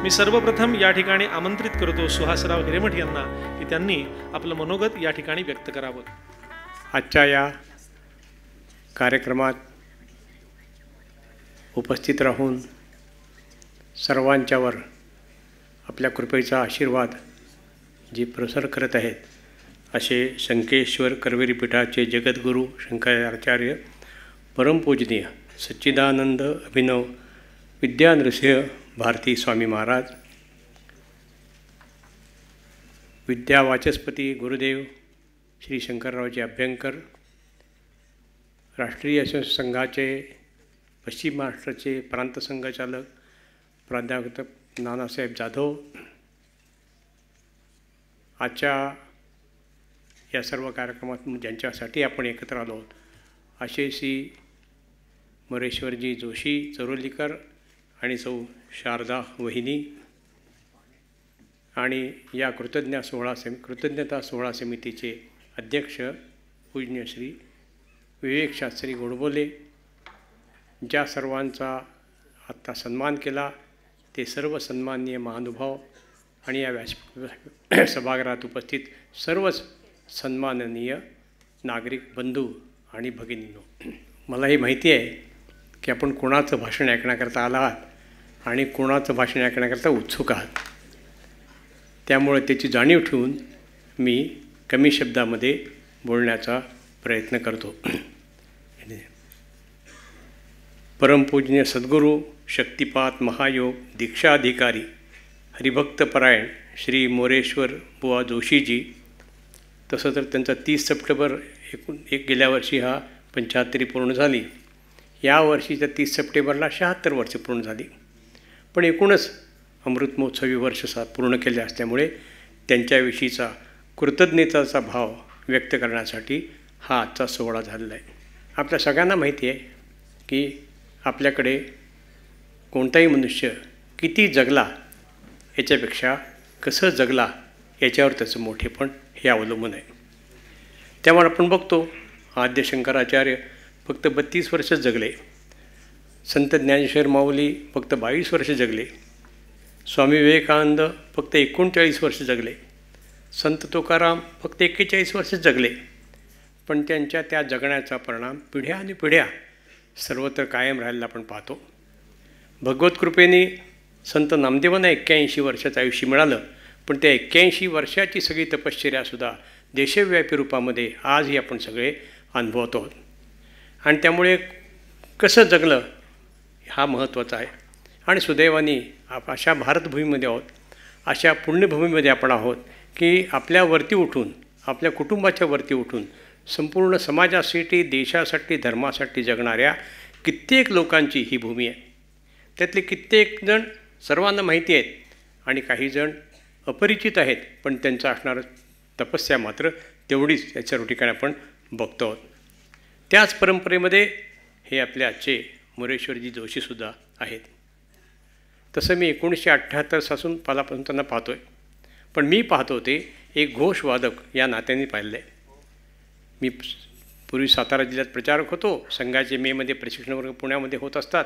मी सर्वप्रथम या ठिकाणी आमंत्रित करतो सुहासराव हिरेमठ यांना की त्यांनी आपलं मनोगत या ठिकाणी व्यक्त करावं. आजच्या या कार्यक्रमात उपस्थित राहून सर्वांच्यावर आपल्या कृपेचा आशीर्वाद जी प्रसार करत आहेत असे संकेश्वर करवेरी पीठाचे जगद्गुरू शंकराचार्य परमपूजनीय सच्चिदानंद अभिनव विद्यानृसिंह भारती स्वामी महाराज, विद्यावाचस्पती गुरुदेव श्री शंकररावजी अभ्यंकर, राष्ट्रीय संघाचे पश्चिम महाराष्ट्राचे प्रांत संघचालक प्राध्यापक नानासाहेब जाधव, आजच्या या सर्व कार्यक्रमात ज्यांच्यासाठी आपण एकत्र आलो आहोत असे श्री मोरेश्वरजी जोशी चरोलीकर आणि सौ शारदा वहिनी आणि या कृतज्ञता सोहळा समितीचे अध्यक्ष पूज्य श्री विवेक शास्त्री गोडबोले, ज्या सर्वांचा आत्ता सन्मान केला ते सर्व सन्माननीय महानुभाव आणि या सभागृहात उपस्थित सर्वच सन्माननीय नागरिक बंधू आणि भगिनींनो, मलाही माहिती आहे की आपण कोणाचं भाषण ऐकण्याकरता आला आहात आणि कोणाचं भाषण ऐकण्याकरता उत्सुक आहात. त्यामुळे त्याची जाणीव ठेवून मी कमी शब्दामध्ये बोलण्याचा प्रयत्न करतो. परमपूजनीय सद्गुरू शक्तिपात महायोग दीक्षाधिकारी हरिभक्तपरायण श्री मोरेश्वर बुवा जोशीजी, तसं तर त्यांचा 30 सप्टेंबर गेल्या वर्षी हा 75 पूर्ण झाली. या वर्षीच्या 30 सप्टेंबरला 76 वर्ष पूर्ण झाली. पण एकूणच अमृत महोत्सवी वर्ष पूर्ण केले असल्यामुळे त्यांच्याविषयीचा कृतज्ञतेचा भाव व्यक्त करण्यासाठी हा आजचा सोहळा झालेला आहे. आपल्या सगळ्यांना माहिती आहे की आपल्याकडे कोणताही मनुष्य किती जगला याच्यापेक्षा कसं जगला याच्यावर त्याचं मोठेपण हे अवलंबून आहे. त्यामुळे आपण बघतो आद्य शंकराचार्य फक्त 32 वर्षच जगले, संत ज्ञानेश्वर माऊली फक्त 22 वर्ष जगले, स्वामी विवेकानंद फक्त 39 वर्ष जगले, संत तुकाराम फक्त 41 वर्ष जगले. पण त्यांच्या त्या जगण्याचा परिणाम पिढ्या आणि पिढ्या सर्वत्र कायम राहायला आपण पाहतो. भगवत कृपेने संत नामदेवांना 81 वर्षाचं आयुष्य मिळालं, पण त्या 81 वर्षाची सगळी तपश्चर्यासुद्धा देशव्यापी रूपामध्ये आजही आपण सगळे अनुभवतो आहोत. आणि त्यामुळे कसं जगलं हा महत्त्वाचा आहे. आणि सुदैवाने अशा भारतभूमीमध्ये आहोत, अशा पुण्यभूमीमध्ये आपण आहोत की आपल्यावरती उठून, आपल्या कुटुंबाच्या वरती उठून संपूर्ण समाजासाठी, देशासाठी, धर्मासाठी जगणाऱ्या कित्येक लोकांची ही भूमी आहे. त्यातले कित्येक जण सर्वांना माहिती आहेत आणि काही जण अपरिचित आहेत, पण त्यांचं असणारं तपस्या मात्र तेवढीच या सर्व ठिकाणी आपण बघतो आहोत. त्याच परंपरेमध्ये हे आपले आजचे मोरेश्वरजी जोशीसुद्धा आहेत. तसं मी 1978 पासून त्यांना पाहतो आहे, पण मी पाहतो ते एक घोषवादक या नात्याने पाहिलं आहे. मी पूर्वी सातारा जिल्ह्यात प्रचारक होतो. संघाचे मेमध्ये प्रशिक्षण वर्ग पुण्यामध्ये होत असतात,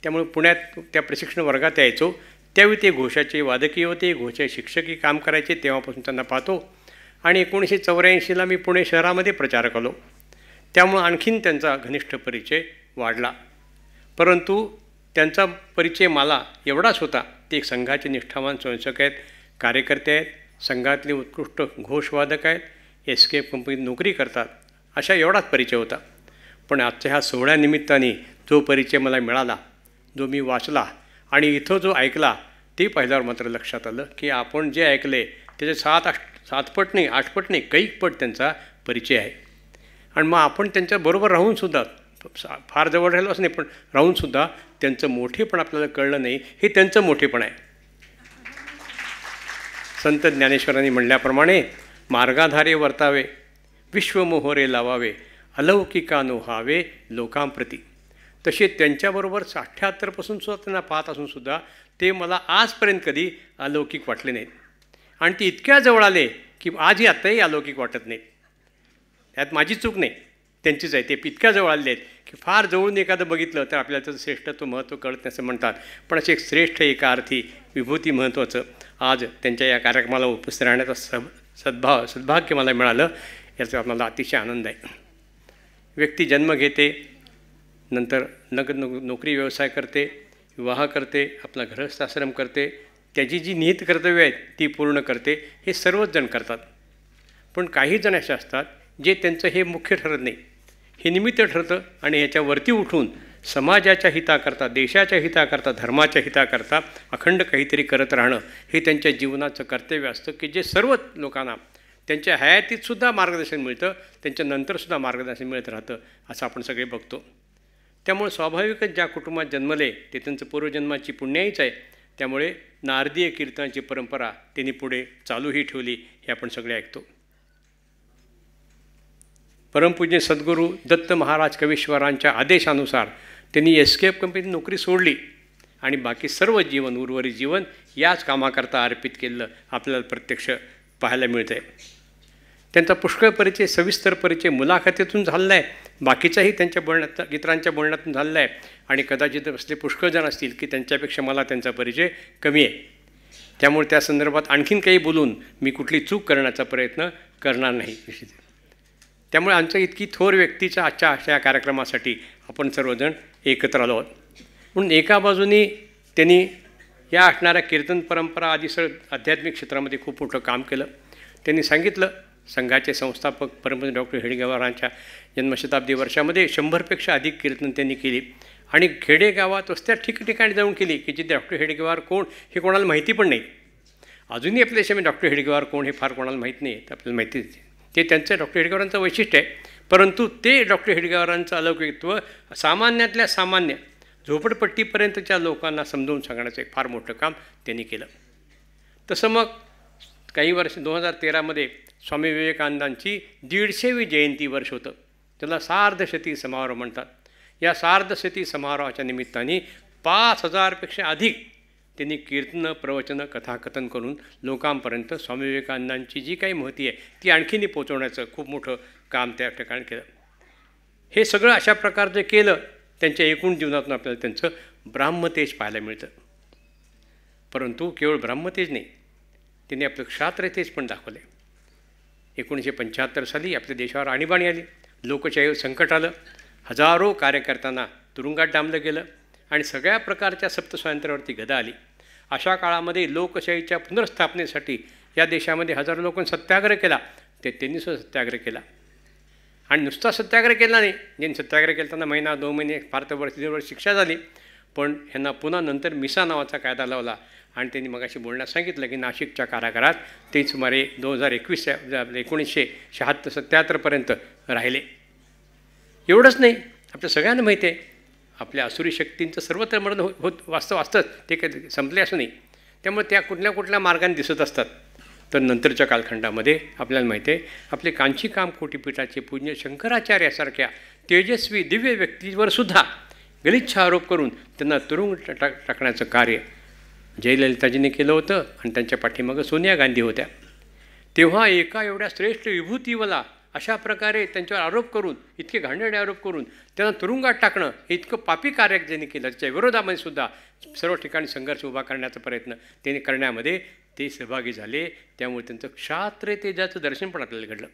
त्यामुळे पुण्यात त्या प्रशिक्षण वर्गात यायचो. त्यावेळी ते घोषाचे वादकीय होते, घोषाचे शिक्षकही काम करायचे, तेव्हापासून त्यांना पाहतो. आणि 1984ला मी पुणे शहरामध्ये प्रचारक आलो, त्यामुळं आणखीन त्यांचा घनिष्ठ परिचय वाढला. परंतु त्यांचा परिचय मला एवढाच होता, ते एक संघाचे निष्ठावान स्वयंसेवक आहेत, कार्यकर्ते आहेत, संघातले उत्कृष्ट घोषवादक आहेत, एस्केप कंपनीत नोकरी करतात, अशा एवढाच परिचय होता. पण आजच्या ह्या सोहळ्यानिमित्ताने जो परिचय मला मिळाला, जो मी वाचला आणि इथं जो ऐकला, ते पाहिल्यावर मात्र लक्षात आलं की आपण जे ऐकले त्याचे 7 पट नाही, 8 पट नाही, कैक पट त्यांचा परिचय आहे. आणि मग आपण त्यांच्याबरोबर राहूनसुद्धा, फार जवळ राहिलोच नाही, पण राहूनसुद्धा त्यांचं मोठेपण आपल्याला कळलं नाही. हे त्यांचं मोठेपण आहे. संत ज्ञानेश्वरांनी म्हणल्याप्रमाणे मार्गाधारे वर्तावे, विश्वमोहरे लावावे, अलौकिकानो व्हावे लोकांप्रती. तसे त्यांच्याबरोबर 78पासून सुद्धा त्यांना पाहत असूनसुद्धा ते मला आजपर्यंत कधी अलौकिक वाटले नाहीत. आणि ते इतक्या जवळ आले की आजही आत्ताही अलौकिक वाटत नाहीत. त्यात माझी चूक नाही, त्यांचीच आहे. ते इतक्या जवळ आलेले आहेत की फार जवळून एखादं बघितलं तर आपल्याला त्याचं श्रेष्ठत्व महत्त्व कळत नाही असं म्हणतात. पण असे एक श्रेष्ठ एका अर्थी विभूती महत्त्वाचं आज त्यांच्या या कार्यक्रमाला उपस्थित राहण्याचा सद्भाग्य मला मिळालं, याचा मला अतिशय आनंद आहे. व्यक्ती जन्म घेते, नंतर नोकरी व्यवसाय करते, विवाह करते, आपला गृहस्थाश्रम करते, त्याची जी निहित कर्तव्य आहेत ती पूर्ण करते. हे सर्वच जण करतात. पण काही जण असे असतात जे त्यांचं हे मुख्य ठरत नाही, हे निमित्त ठरतं आणि ह्याच्यावरती उठून समाजाच्या हिताकरता, देशाच्या हिताकरता, धर्माच्या हिताकरता अखंड काहीतरी करत राहणं हे त्यांच्या जीवनाचं कर्तव्य असतं की जे सर्व लोकांना त्यांच्या हयातीतसुद्धा मार्गदर्शन मिळतं, त्यांच्या नंतरसुद्धा मार्गदर्शन मिळत राहतं असं आपण सगळे बघतो. त्यामुळे स्वाभाविकच ज्या कुटुंबात जन्मले ते त्यांचं पूर्वजन्माची पुण्याईच आहे. त्यामुळे नारदीय कीर्तनाची परंपरा त्यांनी पुढे चालूही ठेवली हे आपण सगळे ऐकतो. परमपूज्य सद्गुरू दत्त महाराज कवीश्वरांच्या आदेशानुसार त्यांनी एस्केप कंपनीत नोकरी सोडली आणि बाकी सर्व जीवन, उर्वरित जीवन याच कामाकरता अर्पित केलेलं आपल्याला प्रत्यक्ष पाहायला मिळतं आहे. त्यांचा पुष्कळ परिचय, सविस्तर परिचय मुलाखतीतून झालेला आहे, बाकीचाही त्यांच्या बोलण्यात, इतरांच्या बोलण्यातून झालेला आहे. आणि कदाचित असले पुष्कळ जण असतील की त्यांच्यापेक्षा मला त्यांचा परिचय कमी आहे. त्यामुळे त्या संदर्भात आणखीन काही बोलून मी कुठली चूक करण्याचा प्रयत्न करणार नाही. त्यामुळे आमचं इतकी थोर व्यक्तीच्या आजच्या अशा कार्यक्रमासाठी आपण सर्वजण एकत्र आलो आहोत. म्हणून एका बाजूने त्यांनी या असणाऱ्या कीर्तन परंपरा आदी आध्यात्मिक क्षेत्रामध्ये खूप मोठं काम केलं. त्यांनी सांगितलं संघाचे संस्थापक परमपूज्य डॉक्टर हेडगेवारांच्या जन्मशताब्दी वर्षामध्ये 100पेक्षा अधिक कीर्तन त्यांनी केली आणि खेडेगावात वस्त्या ठिकठिकाणी जाऊन केली की जिथे डॉक्टर हेडगेवार कोण हे कोणाला माहिती पण नाही. अजूनही आपल्या देशामध्ये डॉक्टर हेडगेवार कोण हे फार कोणाला माहीत नाही, तर आपल्याला माहिती ते त्यांचं डॉक्टर हेडगेवारांचं वैशिष्ट्य आहे. परंतु ते डॉक्टर हेडगेवारांचं अलौकिकत्व सामान्यातल्या सामान्य झोपडपट्टीपर्यंतच्या लोकांना समजावून सांगण्याचं एक फार मोठं काम त्यांनी केलं. तसं मग काही वर्ष 2013मध्ये स्वामी विवेकानंदांची 150वी जयंती वर्ष होतं. त्याला सार्धशती समारोह म्हणतात. या सार्धशती समारोहाच्या निमित्ताने 5000पेक्षा अधिक त्यांनी कीर्तनं, प्रवचनं, कथाकथन करून लोकांपर्यंत स्वामी विवेकानंदांची जी काही महती आहे ती आणखीन पोचवण्याचं खूप मोठं काम त्या ठिकाणी केलं. हे सगळं अशा प्रकारचं केलं. त्यांच्या एकूण जीवनातून आपल्याला त्यांचं ब्राह्मतेज पाहायला मिळतं. परंतु केवळ ब्राह्मतेज नाही, त्यांनी आपलं क्षात्रतेज पण दाखवले. 1975 साली आपल्या देशावर आणीबाणी आली, लोकशाहीवर संकट आलं, हजारो कार्यकर्त्यांना तुरुंगात डांबलं गेलं आणि सगळ्या प्रकारच्या सप्तस्वातंत्र्यावरती गदा आली. अशा काळामध्ये लोकशाहीच्या पुनर्स्थापनेसाठी या देशामध्ये हजारो लोकांनी सत्याग्रह केला. त्यांनी सुद्धा सत्याग्रह केला आणि नुसता सत्याग्रह केला नाही. ज्यांनी सत्याग्रह केला त्यांना महिना 2 महिने फार तर वर्ष 1.5 वर्ष शिक्षा झाली. पण ह्यांना पुन्हा नंतर मिसा नावाचा कायदा लावला आणि त्यांनी मगाशी बोलण्यात सांगितलं की नाशिकच्या कारागृहात ते सुमारे 1977पर्यंत राहिले. एवढंच नाही, आपल्या सगळ्यांना माहिती आहे आपल्या आसुरी शक्तींचं सर्वत्र मरण वास्तव असतंच, ते काही संपले असं नाही. त्यामुळे त्या कुठल्या मार्गाने दिसत असतात. तर नंतरच्या कालखंडामध्ये आपल्याला माहिती आहे आपले कांची काम कोटीपीठाचे पूज्य शंकराचार्य यासारख्या तेजस्वी दिव्य व्यक्तीवरसुद्धा गलिच्छ आरोप करून त्यांना तुरुंग टाकण्याचं कार्य जयललिताजीने केलं होतं आणि त्यांच्या पाठीमागं सोनिया गांधी होत्या. तेव्हा एका एवढ्या श्रेष्ठ विभूतीवला अशा प्रकारे त्यांच्यावर आरोप करून, इतके घाणेरडे आरोप करून त्यांना तुरुंगात टाकणं हे इतकं पापी कार्य ज्यांनी केलं. त्याच्या विरोधामध्ये सुद्धा सर्व ठिकाणी संघर्ष उभा करण्याचा प्रयत्न त्यांनी करण्यामध्ये ते सहभागी झाले. त्यामुळे त्यांचं क्षात्रतेजाचं दर्शन पण आपल्याला घडलं.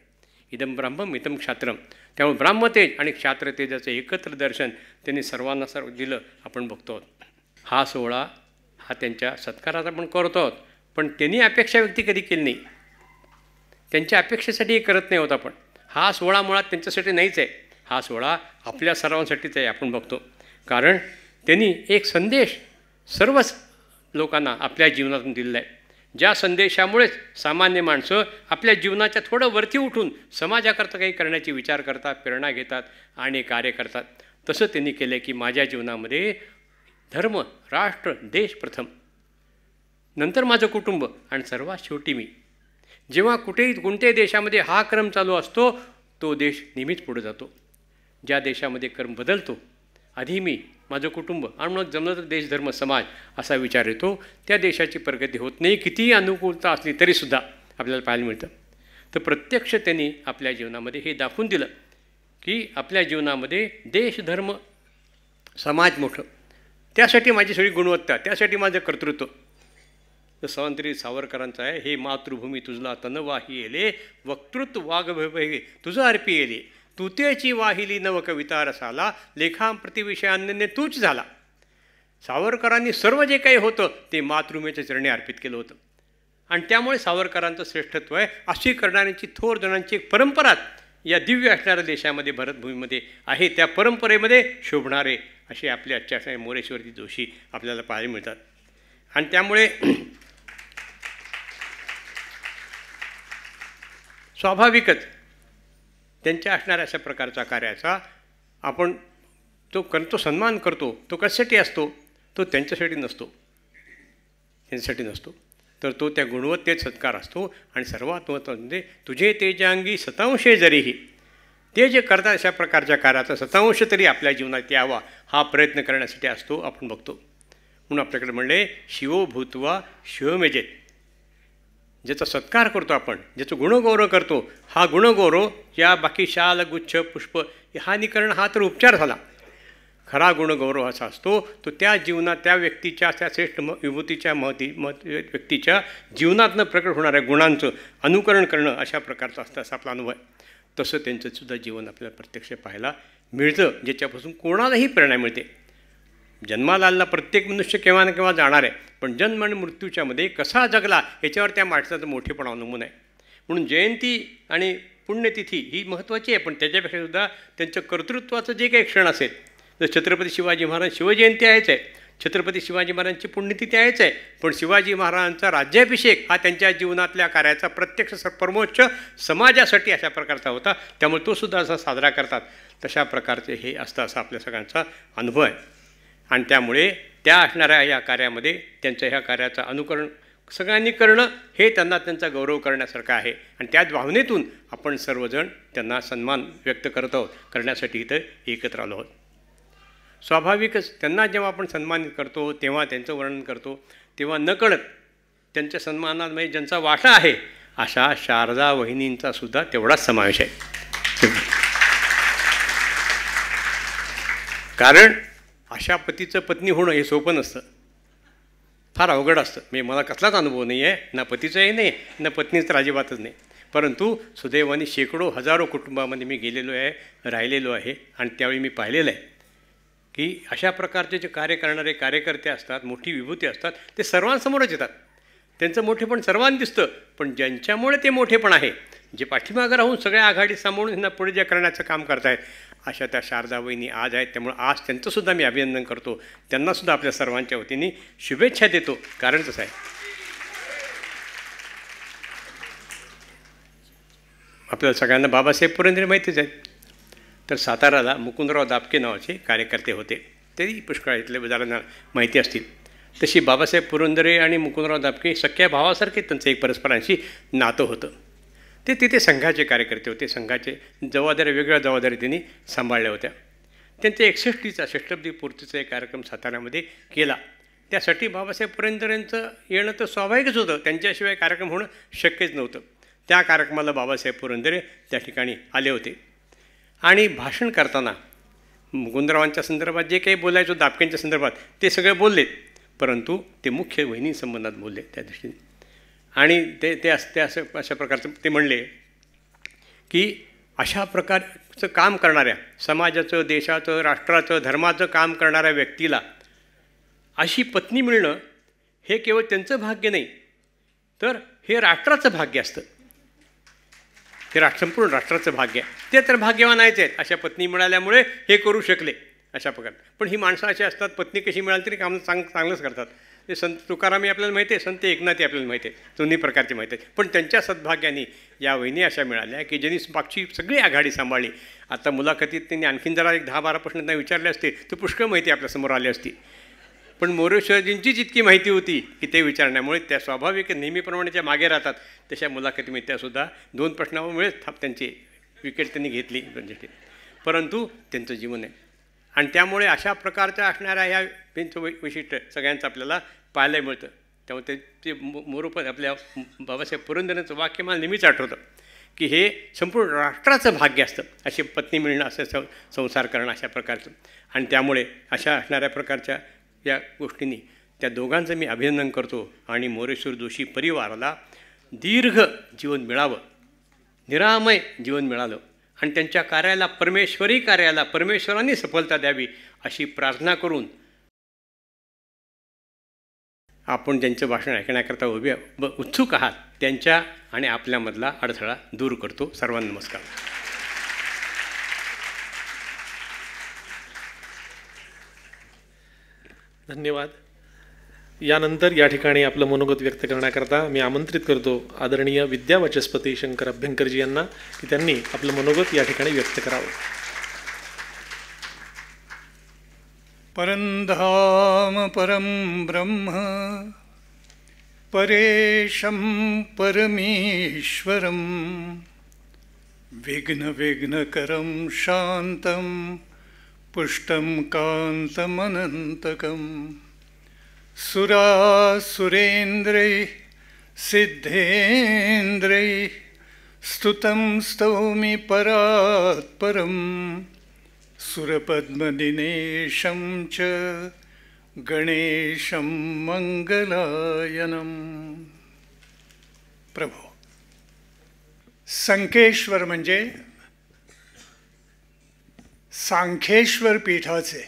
इदम ब्राह्मम इदम क्षात्रम. त्यामुळे ब्राह्मतेज आणि क्षात्रतेजाचं एकत्र दर्शन त्यांनी सर्वांना दिलं आपण बघतो. हा सोहळा हा त्यांच्या सत्काराचा पण करतो आहोत, पण त्यांनी अपेक्षा व्यक्ती कधी केली नाही. त्यांच्या अपेक्षेसाठी हे करत नाही होत आपण. हा सोहळा मुळात त्यांच्यासाठी नाहीच आहे, हा सोहळा आपल्या सर्वांसाठीच आहे आपण बघतो. कारण त्यांनी एक संदेश सर्वच लोकांना आपल्या जीवनातून दिलेला आहे. ज्या संदेशामुळेच सामान्य माणसं आपल्या जीवनाच्या थोडं वरती उठून समाजाकरता काही करण्याची विचार करतात, प्रेरणा घेतात आणि कार्य करतात. तसं त्यांनी केलं की माझ्या जीवनामध्ये धर्म, राष्ट्र, देश प्रथम, नंतर माझं कुटुंब आणि सर्वात शेवटी मी. जेव्हा कोणत्याही देशामध्ये हा क्रम चालू असतो तो देश नेहमीच पुढे जातो. ज्या देशामध्ये क्रम बदलतो, आधी मी, माझं कुटुंब आणि मग जमलं तर देश, धर्म, समाज असा विचार येतो, त्या देशाची प्रगती होत नाही. कितीही अनुकूलता असली तरीसुद्धा आपल्याला पाहायला मिळतं. तर प्रत्यक्ष त्यांनी आपल्या जीवनामध्ये हे दाखवून दिलं की आपल्या जीवनामध्ये देश धर्म समाज मोठं, त्यासाठी माझी सगळी गुणवत्ता, त्यासाठी माझं कर्तृत्व. तर स्वातंत्र्य सावरकरांचं आहे, हे मातृभूमी तुझला तन वाही येले, वक्तृत्व वाघ तुझं अर्पी येले, तुतेची वाहिली नव कविता रसाला, लेखांप्रती विषयान्य तूच झाला. सावरकरांनी सर्व जे काही होतं ते मातृभूमीच्या चरणी अर्पित केलं होतं. आणि त्यामुळे सावरकरांचं श्रेष्ठत्व आहे. अशी करणाऱ्यांची थोर जणांची एक परंपरा या दिव्य असणाऱ्या देशामध्ये भारतभूमीमध्ये आहे. त्या परंपरेमध्ये शोभणारे असे आपले आजच्या मोरेश्वरजी जोशी आपल्याला पाहायला मिळतात. आणि त्यामुळे स्वाभाविकच त्यांच्या असणाऱ्या अशा प्रकारचा कार्याचा आपण तो सन्मान करतो. तो कशासाठी असतो? तो त्यांच्यासाठी नसतो, तर तो त्या गुणवत्तेत सत्कार असतो. आणि सर्वात महत्त्वाचं म्हणजे तुझे तेजांगी सतांशे जरीही, ते जे करतात अशा प्रकारच्या कार्याचा सतांश तरी आपल्या जीवनात यावा हा प्रयत्न करण्यासाठी असतो. आपण बघतो म्हणून आपल्याकडे म्हणले शिवो भूतवा शिवमेजेत, ज्याचा सत्कार करतो आपण, ज्याचं गुणगौरव करतो, हा गुणगौरव या बाकी शाल गुच्छ पुष्प हा निकरण हा तर उपचार झाला. खरा गुणगौरव असा असतो तो त्या जीवनात त्या व्यक्तीच्या त्या श्रेष्ठ विभूतीच्या व्यक्तीच्या जीवनातनं प्रकट होणाऱ्या गुणांचं अनुकरण करणं अशा प्रकारचं असतं असा आपला अनुभव आहे. तसं त्यांचंसुद्धा जीवन आपल्याला प्रत्यक्ष पाहायला मिळतं, ज्याच्यापासून कोणालाही प्रेरणा मिळते. जन्माला आलेला प्रत्येक मनुष्य केव्हा ना केव्हा जाणार आहे, पण जन्म आणि मृत्यूच्यामध्ये कसा जगला याच्यावर त्या माणसाचं मोठेपणा अवलंबून आहे. म्हणून जयंती आणि पुण्यतिथी ही महत्त्वाची आहे, पण त्याच्यापेक्षा सुद्धा त्यांचं कर्तृत्वाचं जे काही क्षण असेल, जर छत्रपती शिवाजी महाराज शिवजयंती आहेच आहे, छत्रपती शिवाजी महाराजांची पुण्यतिथी आहेच आहे, पण शिवाजी महाराजांचा राज्याभिषेक हा त्यांच्या जीवनातल्या कार्याचा प्रत्यक्ष परमोच्च समाजासाठी अशा प्रकारचा होता. त्यामुळे तो सुद्धा असा साजरा करतात. तशा प्रकारचे हे असतं असा आपल्या सगळ्यांचा अनुभव आहे. आणि त्यामुळे त्या असणाऱ्या या कार्यामध्ये त्यांच्या ह्या कार्याचं अनुकरण सगळ्यांनी करणं हे त्यांना त्यांचा गौरव करण्यासारखं आहे. आणि त्याच भावनेतून आपण सर्वजण त्यांना सन्मान व्यक्त करत आहोत, करण्यासाठी इथं एकत्र आलो आहोत. स्वाभाविकच त्यांना जेव्हा आपण सन्मानित करतो तेव्हा त्यांचं वर्णन करतो तेव्हा नकळत त्यांच्या सन्मानामध्ये ज्यांचा वाटा आहे अशा शारदा वहिनींचा सुद्धा तेवढाच समावेश आहे. कारण अशा पतीचं पत्नी होणं हे सोपं नसतं, फार अवघड असतं. म्हणजे मला कसलाच अनुभव नाही आहे, ना पतीचाही नाही ना पत्नीचं अजिबातच नाही. परंतु सुदैवाने शेकडो हजारो कुटुंबामध्ये मी गेलेलो आहे, राहिलेलो आहे. आणि त्यावेळी मी पाहिलेलं आहे की अशा प्रकारचे जे कार्य करणारे कार्यकर्ते असतात, मोठी विभूती असतात, ते सर्वांसमोरच येतात. त्यांचं मोठेपण सर्वांना दिसतं, पण ज्यांच्यामुळे ते मोठेपण आहे, जे पाठीमागं राहून सगळ्या आघाडी सांभाळून त्यांना पुढे जे करण्याचं काम करतायत अशा त्या शारदा वहिनी आज आहेत. त्यामुळे आज त्यांचंसुद्धा मी अभिनंदन करतो, त्यांनासुद्धा आपल्या सर्वांच्या वतीने शुभेच्छा देतो. कारण कसं आहे, आपल्याला सगळ्यांना बाबासाहेब पुरंदरे माहितीच आहेत. तर साताराला मुकुंदराव दापके नावाचे कार्यकर्ते होते, तेही पुष्कळ इथले बाजारांना माहिती असतील. तशी बाबासाहेब पुरंदरे आणि मुकुंदराव दापके सख्या भावासारखे त्यांचं एक परस्परांशी नातं होतं. ते तिथे संघाचे कार्यकर्ते होते, संघाचे जबाबदाऱ्या वेगवेगळ्या जबाबदाऱ्या त्यांनी सांभाळल्या होत्या. त्यांचे 61चा षष्टब्दी पूर्तीचा एक कार्यक्रम साताऱ्यामध्ये केला. त्यासाठी बाबासाहेब पुरंदरेंचं येणं तर स्वाभाविकच होतं, त्यांच्याशिवाय कार्यक्रम होणं शक्यच नव्हतं. त्या कार्यक्रमाला बाबासाहेब पुरंदरे त्या ठिकाणी आले होते. आणि भाषण करताना मुकुंदरावांच्या संदर्भात जे काही बोलायचं दापकेंच्या संदर्भात ते सगळे बोललेत, परंतु ते मुख्य वहिनी संबंधात बोलले त्या दृष्टीने. आणि ते अशा प्रकारचं ते म्हणले की अशा प्रकारचं काम करणाऱ्या समाजाचं, देशाचं, राष्ट्राचं, धर्माचं काम करणाऱ्या व्यक्तीला अशी पत्नी मिळणं हे केवळ त्यांचं भाग्य नाही, तर हे राष्ट्राचं भाग्य असतं. हे संपूर्ण राष्ट्राचं भाग्य आहे. ते तर भाग्यवान आहेच आहेत, अशा पत्नी मिळाल्यामुळे हे करू शकले अशा प्रकारे. पण ही माणसं अशी असतात, पत्नी कशी मिळाली तरी काम चांगलंच करतात. ते संत तुकारामी आपल्याला माहिती आहे, संत एकनाथी आपल्याला माहिती आहे, दोन्ही प्रकारचे माहिती आहे. पण त्यांच्या सद्भाग्याने या वहिनी अशा मिळाल्या की ज्यांनी मागची सगळी आघाडी सांभाळली. आता मुलाखतीत त्यांनी आणखीन जरा एक 10-12 प्रश्न त्यांना विचारले असते तर पुष्कळ माहिती आपल्यासमोर आली असती. पण मोरेश्वरजींचीच इतकी माहिती होती की ते विचारण्यामुळे त्या स्वाभाविक नेहमीप्रमाणे ज्या मागे राहतात तशा मुलाखतीमध्ये त्यासुद्धा 2 प्रश्नामुळेच त्यांची विकेट त्यांनी घेतली. परंतु त्यांचं जीवन आहे. आणि त्यामुळे अशा प्रकारच्या असणाऱ्या ह्या त्यांचं वैशिष्ट्य सगळ्यांचं आपल्याला पाहायला मिळतं. त्यामुळे ते मोरोपद आपल्या बाबासाहेब पुरंदरेंचं वाक्य मला नेहमीच आठवतं की हे संपूर्ण राष्ट्राचं भाग्य असतं. अशी पत्नी मिळणं, असं संसार करणं अशा प्रकारचं. आणि त्यामुळे अशा असणाऱ्या प्रकारच्या या गोष्टींनी त्या दोघांचं मी अभिनंदन करतो. आणि मोरेश्वर जोशी परिवाराला दीर्घ जीवन मिळावं, निरामय जीवन मिळालं आणि त्यांच्या कार्याला, परमेश्वरी कार्याला परमेश्वरांनी सफलता द्यावी अशी प्रार्थना करून आपण ज्यांचं भाषण ऐकण्याकरता उत्सुक आहात त्यांच्या आणि आपल्यामधला अडथळा दूर करतो. सर्वांना नमस्कार. धन्यवाद. यानंतर या ठिकाणी आपलं मनोगत व्यक्त करण्याकरता मी आमंत्रित करतो आदरणीय विद्यावाचस्पती शंकर अभ्यंकरजी यांना की त्यांनी आपलं मनोगत या ठिकाणी व्यक्त करावं. परंधाम परम ब्रह्म परेशं परमेश्वरं विघ्न विघ्नकरं शान्तं पुष्टं कान्तमनन्तकं सुरासुरेन्द्रैः सिद्धेन्द्रैः स्तुतं स्तौमि परात्परं सुरपद्मदिनेशं च गणेशं मंगलायनं. प्रभो, संकेश्वर म्हणजे सांख्येश्वर पीठाचे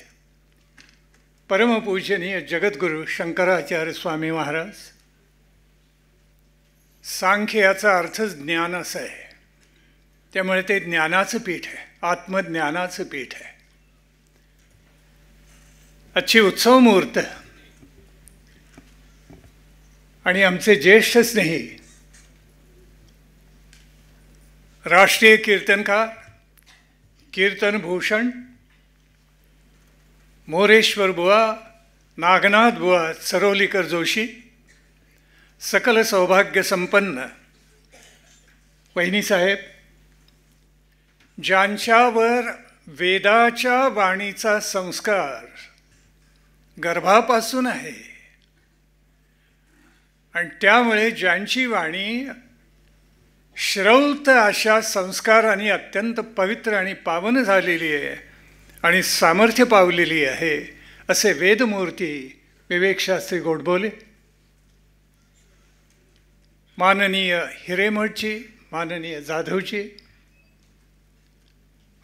परमपूजनीय जगद्गुरू शंकराचार्य स्वामी महाराज. सांख्य याचा अर्थच ज्ञान असा आहे, त्यामुळे ते ज्ञानाचं पीठ आहे, आत्मज्ञानाचं पीठ आहे. आजची उत्सव मुहूर्त आणि आमचे ज्येष्ठ स्नेही राष्ट्रीय कीर्तनकार कीर्तनभूषण मोरेश्वर बुवा, नागनाथ बुवा सरोलीकर जोशी, सकल सौभाग्य संपन्न वहिनीसाहेब, ज्यांच्यावर वेदाच्या वाणीचा संस्कार गर्भापासून आहे आणि त्यामुळे ज्यांची वाणी श्रौत अशा संस्कारांनी अत्यंत पवित्र आणि पावन झालेली आहे आणि सामर्थ्य पावलेली आहे, असे वेदमूर्ती विवेकशास्त्री गोडबोले, माननीय हिरेमठजी, माननीय जाधवजी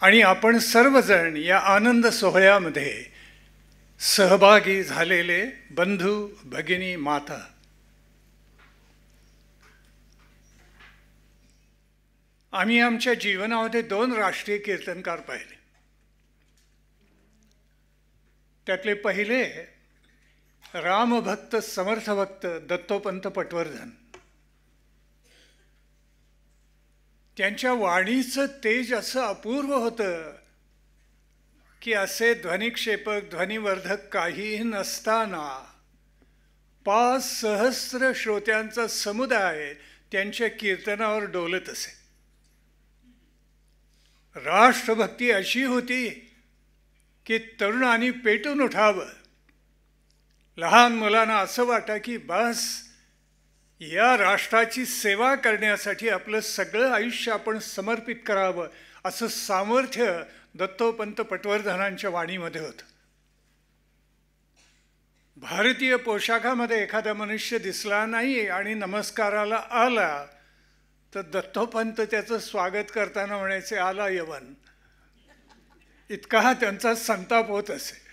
आणि आपण सर्वजण या आनंद सोहळ्यामध्ये सहभागी झालेले बंधू भगिनी माता, आम्ही आमच्या जीवनामध्ये 2 राष्ट्रीय कीर्तनकार पाहिले. त्यातले पहिले रामभक्त समर्थभक्त दत्तोपंत पटवर्धन. त्यांच्या वाणीचं तेज असं अपूर्व होतं की असे ध्वनिक्षेपक ध्वनिवर्धक काहीही नसताना 5 सहस्र श्रोत्यांचा समुदाय त्यांच्या कीर्तनावर डोलत असे. राष्ट्रभक्ती अशी होती की तरुणांनी पेटून उठावं. लहान मुलांना असं वाटा की बस या राष्ट्राची सेवा करण्यासाठी आपलं सगळं आयुष्य आपण समर्पित करावं, असं सामर्थ्य दत्तोपंत पटवर्धनांच्या वाणीमध्ये होतं. भारतीय पोशाखामध्ये एखादा मनुष्य दिसला नाही आणि नमस्काराला आला तर दत्तोपंत त्याचं स्वागत करताना म्हणायचे, आला यवन. इतका हा त्यांचा संताप होत असे.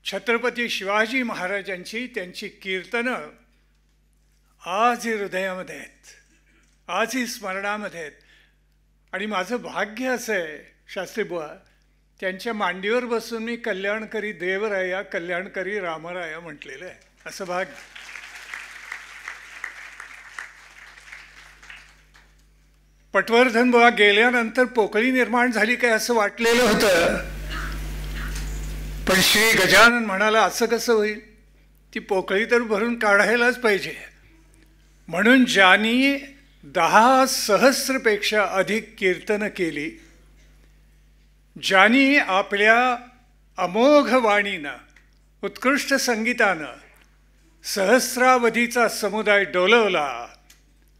छत्रपती शिवाजी महाराजांची त्यांची कीर्तनं आजही हृदयामध्ये आहेत, आजही स्मरणामध्ये आहेत. आणि माझं भाग्य असं आहे शास्त्री बुवा, त्यांच्या मांडीवर बसून मी कल्याणकरी देवराया कल्याणकरी रामराया म्हटलेलं आहे, असं भाग्य. पटवर्धन बुवा गेल्यानंतर पोकळी निर्माण झाली काय असं वाटलेलं होतं, पण श्री गजानन म्हणाला असं कसं होईल, ती पोकळी तर भरून काढायलाच पाहिजे. म्हणून ज्यांनी 10 सहस्रपेक्षा अधिक कीर्तनं केली, ज्यांनी आपल्या अमोघ वाणीनं उत्कृष्ट संगीतानं सहस्रावधीचा समुदाय डोलवला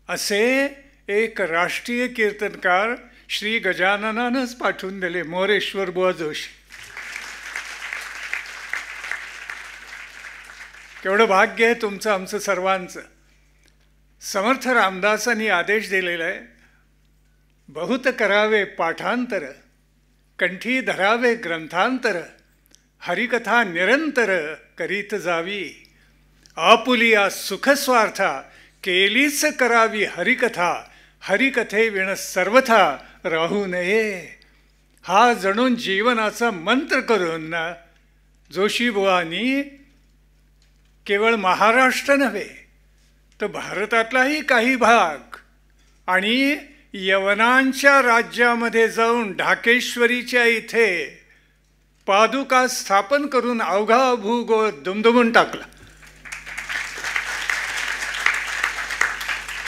असे एक राष्ट्रीय कीर्तनकार श्री गजाननानंच पाठवून दिले, मोरेश्वर बुवा जोशी. केवढं भाग्य आहे तुमचं आमचं सर्वांचं. समर्थ रामदासांनी आदेश दिलेला आहे, बहुत करावे पाठांतर, कंठी धरावे ग्रंथांतर, हरिकथा निरंतर करीत जावी, आपुलिया सुखस्वार्था केलीच करावी हरिकथा, हरिकथे विण सर्वथा राहू नये. हा जणून जीवनाचा मंत्र करून जोशीबुवांनी केवळ महाराष्ट्र नव्हे तर भारतातलाही काही भाग आणि यवनांच्या राज्यामध्ये जाऊन ढाकेश्वरीच्या इथे पादुका स्थापन करून अवघा भूगोळ दुमदुमून टाकला.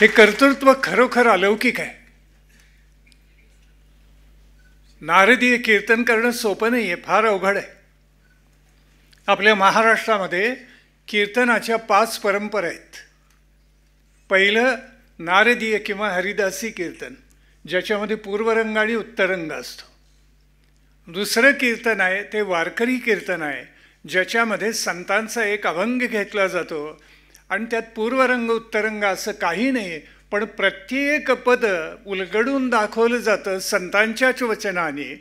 हे कर्तृत्व खरोखर अलौकिक आहे. नारदीय कीर्तन करणं सोपं नाही आहे, फार अवघड आहे. आपल्या महाराष्ट्रामध्ये कीर्तनाच्या 5 परंपरा आहेत. पहिलं नारदीय किंवा हरिदासी कीर्तन, ज्याच्यामध्ये पूर्वरंग आणि उत्तरंग असतो. दुसरं कीर्तन आहे ते वारकरी कीर्तन आहे, ज्याच्यामध्ये संतांचा एक अभंग घेतला जातो आणि त्यात पूर्वरंग उत्तरंग असं काही नाही, पण प्रत्येक पद उलगडून दाखवलं जातं संतांच्याच वचनाने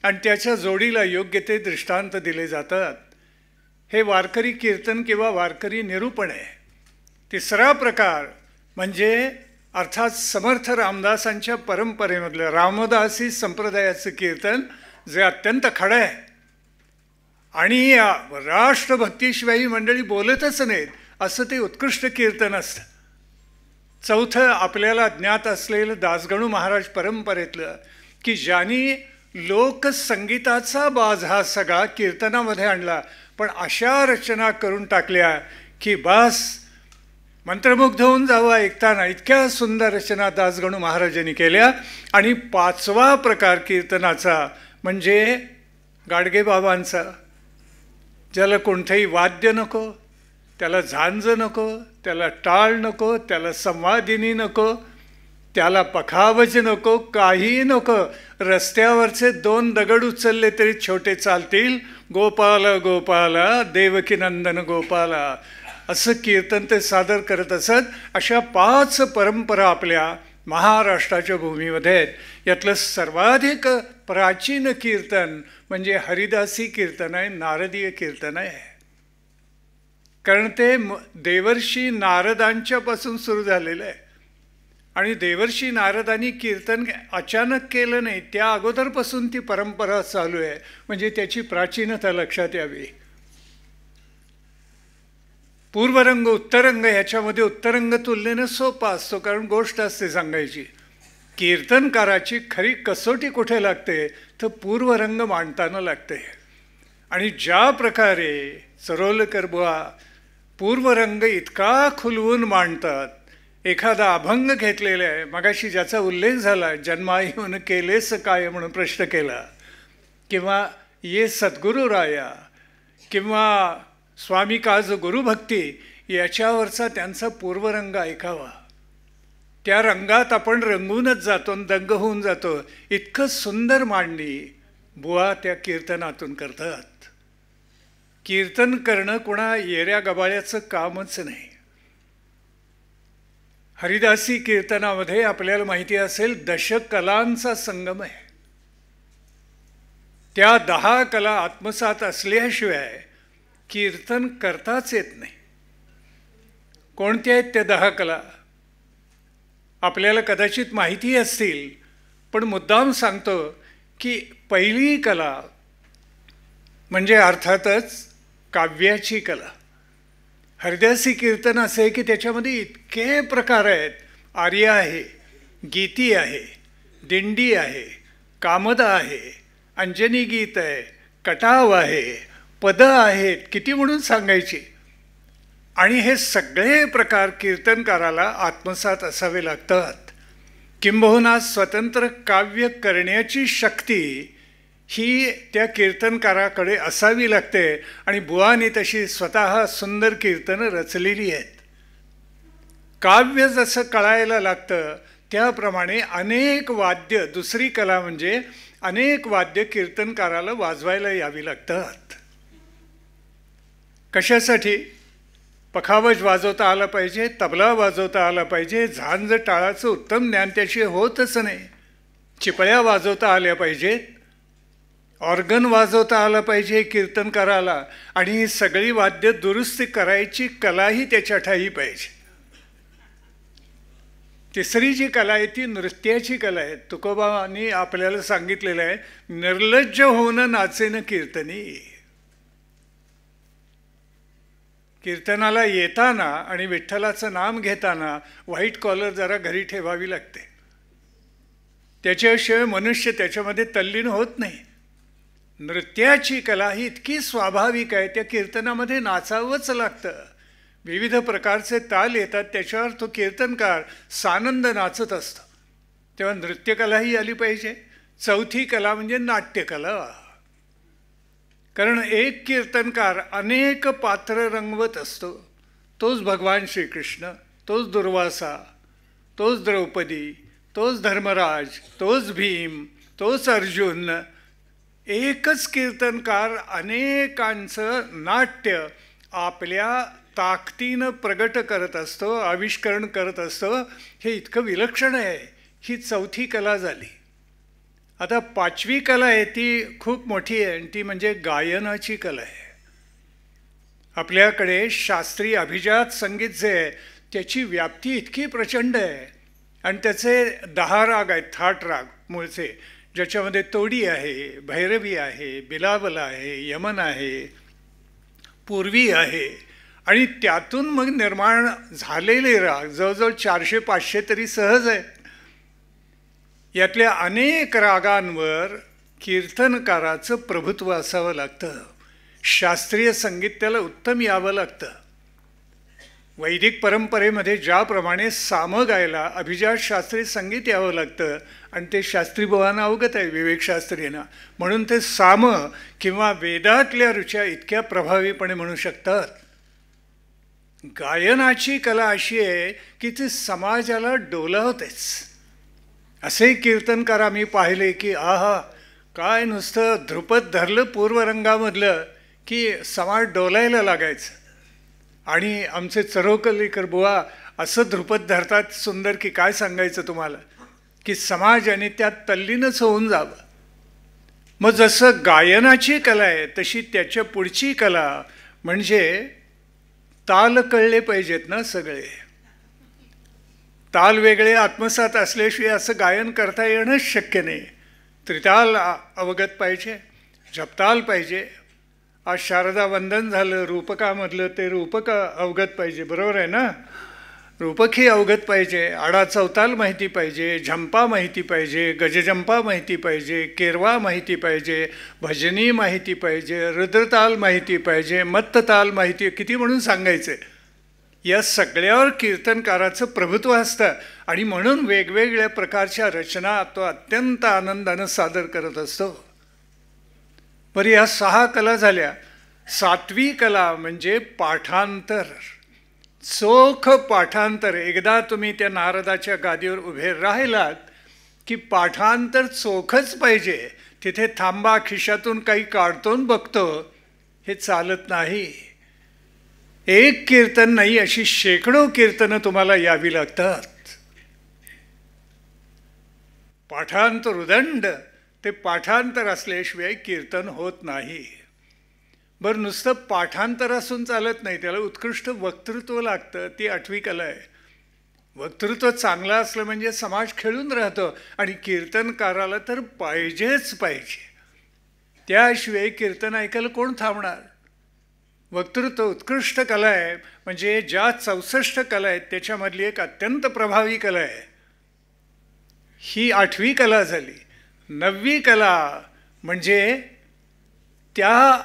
आणि त्याच्या जोडीला योग्य ते दृष्टांत दिले जातात. हे वारकरी कीर्तन किंवा वारकरी निरूपण आहे. तिसरा प्रकार म्हणजे अर्थात समर्थ रामदासांच्या परंपरेमधलं रामदासी संप्रदायाचं कीर्तन, जे अत्यंत खडं आहे आणि राष्ट्रभक्तीशिवाय मंडळी बोलतच नाहीत असं ते उत्कृष्ट कीर्तन असतं. चौथं आपल्याला ज्ञात असलेलं दासगणू महाराज परंपरेतलं, की ज्यांनी लोकसंगीताचा बाज हा सगळा कीर्तनामध्ये आणला, पण अशा रचना करून टाकल्या की बास मंत्रमुग्ध होऊन जावं ऐकताना. इतक्या सुंदर रचना दासगणू महाराजांनी केल्या. आणि 5वा प्रकार कीर्तनाचा म्हणजे गाडगेबाबांचा, ज्याला कोणतंही वाद्य नको, त्याला झांज नको, त्याला टाळ नको, त्याला संवादिनी नको, त्याला पखावज नको, काही नको. रस्त्यावरचे 2 दगड उचलले तरी छोटे चालतील. गोपाल गोपाला देवकी नंदन गोपाला असं कीर्तन ते सादर करत असत. अशा 5 परंपरा आपल्या महाराष्ट्राच्या भूमीमध्ये आहेत. यातलं सर्वाधिक प्राचीन कीर्तन म्हणजे हरिदासी कीर्तन आहे, नारदीय कीर्तन आहे. कारण ते देवर्षी नारदांच्यापासून सुरू झालेलं आहे. आणि देवर्षी नारदांनी कीर्तन अचानक केलं नाही, त्या अगोदरपासून ती परंपरा चालू आहे. म्हणजे त्याची प्राचीनता लक्षात यावी. पूर्वरंग उत्तरंग ह्याच्यामध्ये उत्तरंग तुलनेनं सोपा असतो, कारण गोष्ट असते सांगायची. कीर्तनकाराची खरी कसोटी कुठे लागते तर पूर्वरंग मांडताना लागते. आणि ज्या प्रकारे सरोलकर बुवा पूर्वरंग इतका खुलवून मांडतात. एखादा अभंग घेतलेला आहे, मगाशी ज्याचा उल्लेख झाला, जन्माईहून केलेस काय म्हणून प्रश्न केला, किंवा ये सद्गुरू राया, किंवा स्वामी काज गुरुभक्ती, याच्यावरचा त्यांचा पूर्वरंग ऐकावा. त्या रंगात आपण रंगूनच जातो, दंग होऊन जातो. इतकं सुंदर मांडणी बुवा त्या कीर्तनातून करतात. कीर्तन करणं कोणा येऱ्या गबाळ्याचं कामच नाही. हरिदासी कीर्तनामध्ये आपल्याला माहिती असेल 10 कलांचा संगम आहे. त्या 10 कला आत्मसात असल्याशिवाय कीर्तन करताच येत नाही. कोणत्या आहेत त्या 10 कला? आपल्याला कदाचित माहिती असतील, पण मुद्दाम सांगतो की पहिली कला म्हणजे अर्थातच काव्याची कला. हरिदासी कीर्तन असे आहे की त्याच्यामध्ये इतके प्रकार आहेत. आर्य आहे, गीती आहे, दिंडी आहे, कामदा आहे, अंजनी गीत आहे, कटाव आहे, पदं आहेत, किती म्हणून सांगायची. आणि हे सगळे प्रकार कीर्तनकाराला आत्मसात असावे लागतात. किंबहुना स्वतंत्र काव्य करण्याची शक्ती ही त्या कीर्तनकाराकडे असावी लागते आणि बुवानी तशी स्वतः सुंदर कीर्तनं रचलेली आहेत. काव्य जसं कळायला लागतं त्याप्रमाणे अनेक वाद्य, दुसरी कला म्हणजे अनेक वाद्य कीर्तनकाराला वाजवायला यावी लागतात. कशासाठी? पखावज वाजवता आला पाहिजे, तबला वाजवता आला पाहिजे, झांज टाळाचं उत्तम ज्ञान त्याची होतच नाही. चिपळ्या वाजवता आल्या पाहिजेत, ऑर्गन वाजवता आला पाहिजे कीर्तनकाराला, आणि ही सगळी वाद्य दुरुस्ती करायची कलाही त्याच्या ठाई पाहिजे. तिसरी जी कला आहे ती नृत्याची कला आहे. तुकोबांनी आपल्याला सांगितलेलं आहे, निर्लज्ज होऊन नाचेन कीर्तनी. कीर्तनाला येताना आणि विठ्ठलाचं नाम घेताना व्हाईट कॉलर जरा घरी ठेवावी लागते. त्याच्याशिवाय मनुष्य त्याच्यामध्ये तल्लीन होत नाही. नृत्याची कला ही इतकी स्वाभाविक आहे, त्या कीर्तनामध्ये नाचावंच लागतं. विविध प्रकारचे ताल येतात, त्याच्यावर तो कीर्तनकार सानंद नाचत असतो. तेव्हा नृत्यकलाही आली पाहिजे. चौथी कला म्हणजे नाट्यकला. कारण एक कीर्तनकार अनेक पात्र रंगवत असतो. तोच भगवान श्रीकृष्ण, तोच दुर्वासा, तोच द्रौपदी, तोच धर्मराज, तोच भीम, तोच अर्जुन. एकच कीर्तनकार अनेकांचं नाट्य आपल्या ताकदीनं प्रगट करत असतो, आविष्करण करत असतो. हे इतकं विलक्षण आहे. ही चौथी कला झाली. आता पाचवी कला आहे ती खूप मोठी आहे, आणि ती म्हणजे गायनाची कला आहे. आपल्याकडे शास्त्रीय अभिजात संगीत जे आहे त्याची व्याप्ती इतकी प्रचंड आहे, आणि त्याचे 10 राग आहेत, थाट राग मूळचे, ज्याच्यामध्ये तोडी आहे, भैरवी आहे, बिलावल आहे, यमन आहे, पूर्वी आहे, आणि त्यातून मग निर्माण झालेले राग जवळजवळ 400-500 तरी सहज आहेत. यातल्या अनेक रागांवर कीर्तनकाराचं प्रभुत्व असावं लागतं. शास्त्रीय संगीत त्याला उत्तम यावं लागतं. वैदिक परंपरेमध्ये ज्याप्रमाणे साम गायला अभिजात शास्त्रीय संगीत यावं लागतं, आणि ते शास्त्री बुवांना अवगत आहे, विवेकशास्त्रींना, म्हणून ते साम किंवा वेदातल्या ऋचा इतक्या प्रभावीपणे म्हणू शकतात. गायनाची कला अशी आहे की ती समाजाला डोलावतेच. असे कीर्तनकार आम्ही पाहिले की आहा, काय नुसतं ध्रुपद धरलं पूर्वरंगामधलं की समाज डोलायला लागायचं. आणि आमचे चरोकलीकर बुवा असं ध्रुपद धरतात सुंदर की काय सांगायचं तुम्हाला, की समाजाने त्यात तल्लीनच होऊन जावं. मग जसं गायनाची कला आहे तशी त्याच्या पुढची कला म्हणजे ताल कळले पाहिजेत ना सगळे. ताल वेगळे आत्मसात असल्याशिवाय असं गायन करता येणंच शक्य नाही. त्रिताल अवगत पाहिजे, जपताल पाहिजे. आज शारदा वंदन झालं, रूपकामधलं ते रूपक अवगत पाहिजे, बरोबर आहे ना. रूपकही अवगत पाहिजे, आडा चौताल माहिती पाहिजे, झंपा माहिती पाहिजे, गजजंपा माहिती पाहिजे, केरवा माहिती पाहिजे, भजनी माहिती पाहिजे, रुद्रताल माहिती पाहिजे, मत्तताल माहिती, किती म्हणून सांगायचे. या सगळ्यावर कीर्तनकाराचं प्रभुत्व असतं, आणि म्हणून वेगवेगळ्या प्रकारच्या रचना तो अत्यंत आनंदानं सादर करत असतो. बरं, या 6 कला झाल्या. 7वी कला म्हणजे पाठांतर. चोख पाठांतर. एकदा तुम्ही त्या नारदाच्या गादीवर उभे राहिलात की पाठांतर चोखच पाहिजे. तिथे थांबा, खिशातून काही काढतो बघतो, हे चालत नाही. एक कीर्तन नाही, अशी शेकडो कीर्तनं तुम्हाला यावी लागतात. पाठांतर उदंड, ते पाठांतर असल्याशिवाय कीर्तन होत नाही. बरं, नुसतं पाठांतर असून चालत नाही, त्याला उत्कृष्ट वक्तृत्व लागतं. ती 8वी कला आहे. वक्तृत्व चांगलं असलं म्हणजे समाज खेळून राहतो, आणि कीर्तनकाराला तर पाहिजेच पाहिजे. त्याशिवाय कीर्तन ऐकायला कोण थांबणार. वक्तृत्व उत्कृष्ट कला आहे. म्हणजे ज्या 64 कला आहेत त्याच्यामधली एक अत्यंत प्रभावी कला आहे. ही 8वी कला झाली. 9वी कला म्हणजे त्या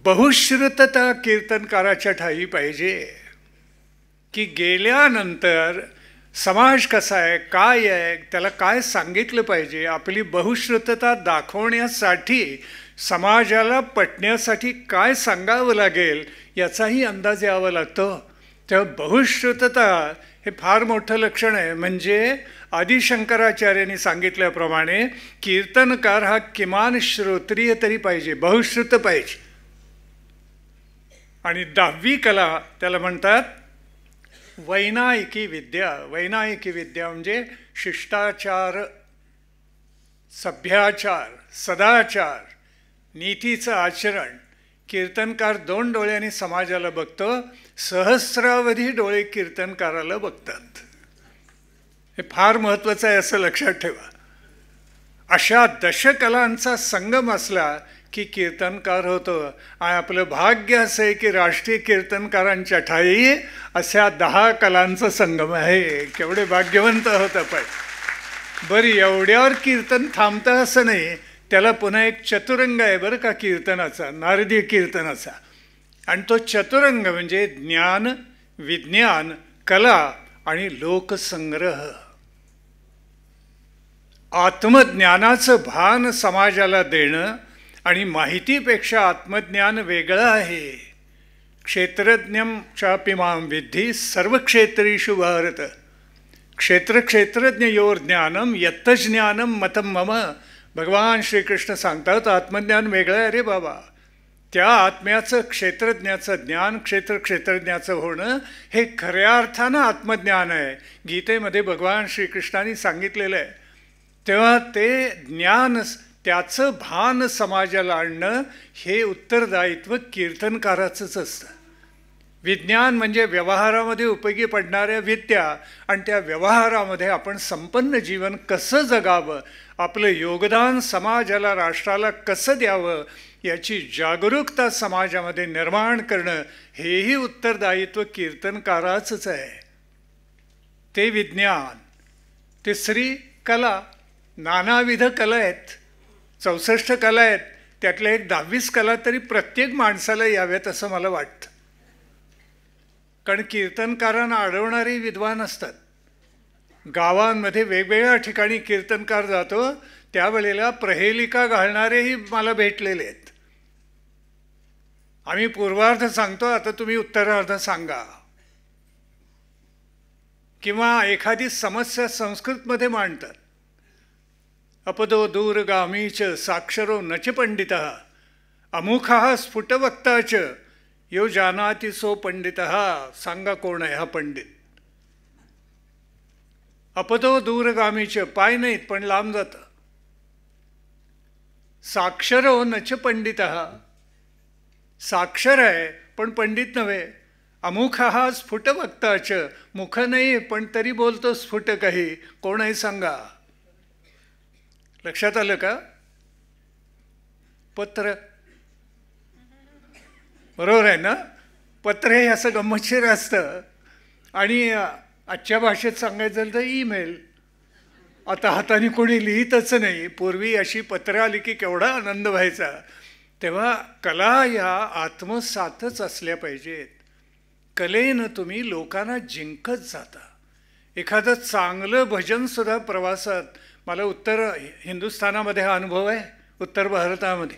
बहुश्रुतता कीर्तनकाराच्या ठाई पाहिजे की गेल्यानंतर समाज कसा आहे, काय आहे, त्याला काय सांगितलं पाहिजे, आपली बहुश्रुतता दाखवण्यासाठी समाजाला पटण्यासाठी काय सांगावं लागेल याचाही अंदाज यावा लागतो. तेव्हा बहुश्रुतता हे फार मोठं लक्षण आहे. म्हणजे आदी शंकराचार्यांनी सांगितल्याप्रमाणे कीर्तनकार हा किमान श्रोत्रिय तरी पाहिजे, बहुश्रुत पाहिजे. आणि 10वी कला त्याला म्हणतात वैनायिकी विद्या. वैनायिकी विद्या म्हणजे शिष्टाचार, सभ्याचार, सदाचार, नीतीचं आचरण. कीर्तनकार 2 डोळ्यांनी समाजाला बघतो, सहस्रावधी डोळे कीर्तनकाराला बघतात. हे फार महत्त्वाचं आहे असं लक्षात ठेवा. अशा दशकलांचा संगम असला की कीर्तनकार होतो. आणि आपलं भाग्य असं आहे की राष्ट्रीय कीर्तनकारांच्या ठाई अशा 10 कलांचा संगम आहे. केवढे भाग्यवंत होतं. पण बरं, एवढ्यावर कीर्तन थांबतं असं नाही. त्याला पुन्हा एक चतुरंग आहे बरं का कीर्तनाचा, नारदीय कीर्तनाचा. आणि तो चतुरंग म्हणजे ज्ञान, विज्ञान, कला आणि लोकसंग्रह. आत्मज्ञानाचं भान समाजाला देणं. आणि माहितीपेक्षा आत्मज्ञान वेगळं आहे. क्षेत्रज्ञं चापि मां विद्धि सर्वक्षेत्रेषु भारत. क्षेत्रज्ञयोर ज्ञानम यत्तज्ञानम मतम मम. भगवान श्रीकृष्ण सांगतात आत्मज्ञान वेगळं आहे रे बाबा. त्या आत्म्याचं, क्षेत्रज्ञाचं ज्ञान, क्षेत्रज्ञाचं होणं हे खऱ्या अर्थानं आत्मज्ञान आहे. गीतेमध्ये भगवान श्रीकृष्णाने सांगितलेलं आहे. तेव्हा ते ज्ञान, त्याचं भान समाजाला आणणं हे उत्तरदायित्व कीर्तनकाराचंच असतं. विज्ञान म्हणजे व्यवहारामध्ये उपयोगी पडणाऱ्या विद्या. आणि त्या व्यवहारामध्ये आपण संपन्न जीवन कसं जगावं, आपलं योगदान समाजाला, राष्ट्राला कसं द्यावं याची जागरूकता समाजामध्ये निर्माण करणं हेही उत्तरदायित्व कीर्तनकाराचंच आहे. ते विज्ञान. 3री कला. नानाविध कला आहेत, 64 कला आहेत. त्यातल्या एक 10वीच कला तरी प्रत्येक माणसाला याव्यात असं मला वाटतं. कारण कीर्तनकारांना अडवणारे विद्वान असतात. गावांमध्ये वेगवेगळ्या ठिकाणी कीर्तनकार जातो, त्यावेळेला प्रहेलिका घालणारेही मला भेटलेले आहेत. आम्ही पूर्वार्ध सांगतो, आता तुम्ही उत्तरार्ध सांगा. किंवा एखादी समस्या संस्कृतमध्ये मांडतात. अपदो दूरगामी च साक्षरो नच पंडितः अमुखः स्फुटवक्ता च यो जानाति सो पंडितः. सांगा कोण आहे हा पंडित. अपदो दूरगामीच, पाय नाहीत पण लांब जातं. साक्षरो नच पंडितः, साक्षर आहे पण पंडित नव्हे. अमुखः स्फुटवक्ता च, मुख नाही पण तरी बोलतो स्फुट काही. कोण आहे सांगा. लक्षात आलं का. पत्र, बरोबर आहे ना. पत्र हे असं गंमतशीर असतं. आणि आजच्या भाषेत सांगायचं झालं तर ईमेल. आता हाताने कोणी लिहितच नाही. पूर्वी अशी पत्र आली की केवढा आनंद व्हायचा. तेव्हा कला या आत्मसातच असल्या पाहिजेत. कलेनं तुम्ही लोकांना जिंकत जाता. एखादं चांगलं भजनसुद्धा प्रवासात, मला उत्तर हिंदुस्थानामध्ये हा अनुभव आहे, उत्तर भारतामध्ये,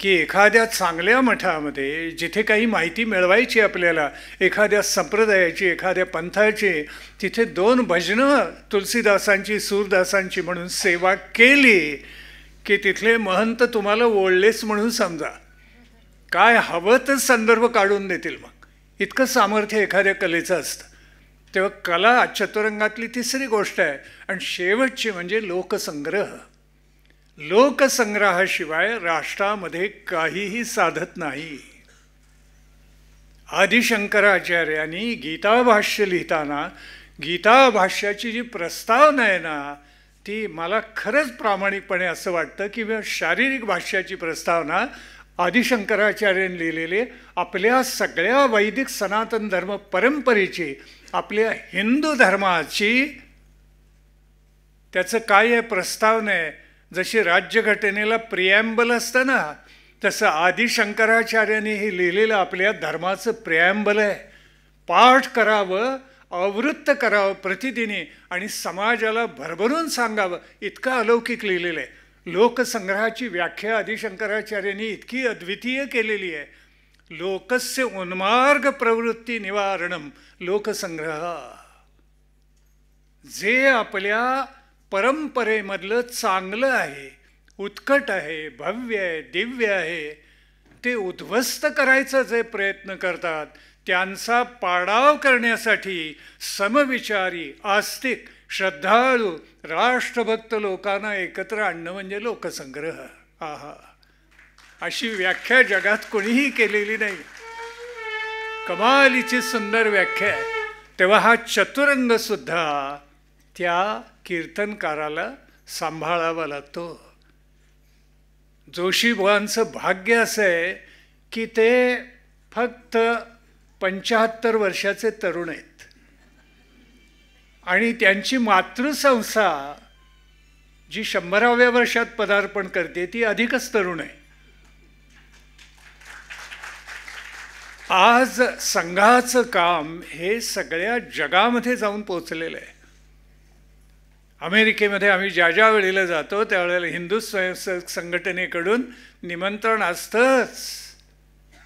की एखाद्या चांगल्या मठामध्ये जिथे काही माहिती मिळवायची आपल्याला, एखाद्या संप्रदायाची, एखाद्या पंथाची, तिथे 2 भजनं तुलसीदासांची, सूरदासांची म्हणून सेवा केली की तिथले महंत तुम्हाला ओळलेच म्हणून समजा. काय हवं तर संदर्भ काढून देतील. मग इतकं सामर्थ्य एखाद्या कलेचं असतं. तेव्हा कला चतुरंगातली 3री गोष्ट आहे. आणि शेवटची म्हणजे लोकसंग्रह. लोकसंग्रहाशिवाय राष्ट्रामध्ये काहीही साधत नाही. आदी शंकराचार्यांनी गीताभाष्य लिहिताना गीताभाष्याची जी प्रस्तावना आहे ना, ती मला खरंच प्रामाणिकपणे असं वाटतं की शारीरिक भाष्याची प्रस्तावना आदी शंकराचार्यांनी लिहिलेली आपल्या सगळ्या वैदिक सनातन धर्म परंपरेची, आपल्या हिंदू धर्माची, त्याचं काय आहे प्रस्तावना आहे. जशी राज्यघटनेला प्रिॲम्बल असतं ना, तसं आदी शंकराचार्यांनी हे लिहिलेलं आपल्या धर्माचं प्रिॲम्बल आहे. पाठ करावं, आवृत्त करावं प्रतिदिनी आणि समाजाला भरभरून सांगावं इतकं अलौकिक लिहिलेलं आहे. लोकसंग्रहाची व्याख्या आदिशंकराचार्यांनी इतकी अद्वितीय केलेली आहे. लोकस्य उन्मार्ग प्रवृत्ती निवारणम लोकसंग्रह. जे आपल्या परंपरेमधलं चांगलं आहे, उत्कट आहे, भव्य आहे, दिव्य आहे, ते उद्ध्वस्त करायचा जे प्रयत्न करतात त्यांचा पाडाव करण्यासाठी समविचारी, आस्तिक, श्रद्धाळू, राष्ट्रभक्त लोकांना एकत्र आणणं म्हणजे लोकसंग्रह. आहा, अशी व्याख्या जगात कोणीही केलेली नाही. कमालीची सुंदर व्याख्या आहे. तेव्हा हा चतुरंग सुद्धा त्या कीर्तनकाराला सांभाळावा लागतो. जोशीबुवांचं भाग्य असं आहे की ते फक्त 75 वर्षाचे तरुण आहेत आणि त्यांची मातृसंस्था जी 100व्या वर्षात पदार्पण करते ती अधिकच तरुण आहे. आज संघाचं काम हे सगळ्या जगामध्ये जाऊन पोचलेलं आहे. अमेरिकेमध्ये आम्ही ज्या ज्या वेळेला जातो त्यावेळेला हिंदू स्वयंसेवक संघटनेकडून निमंत्रण असतंच,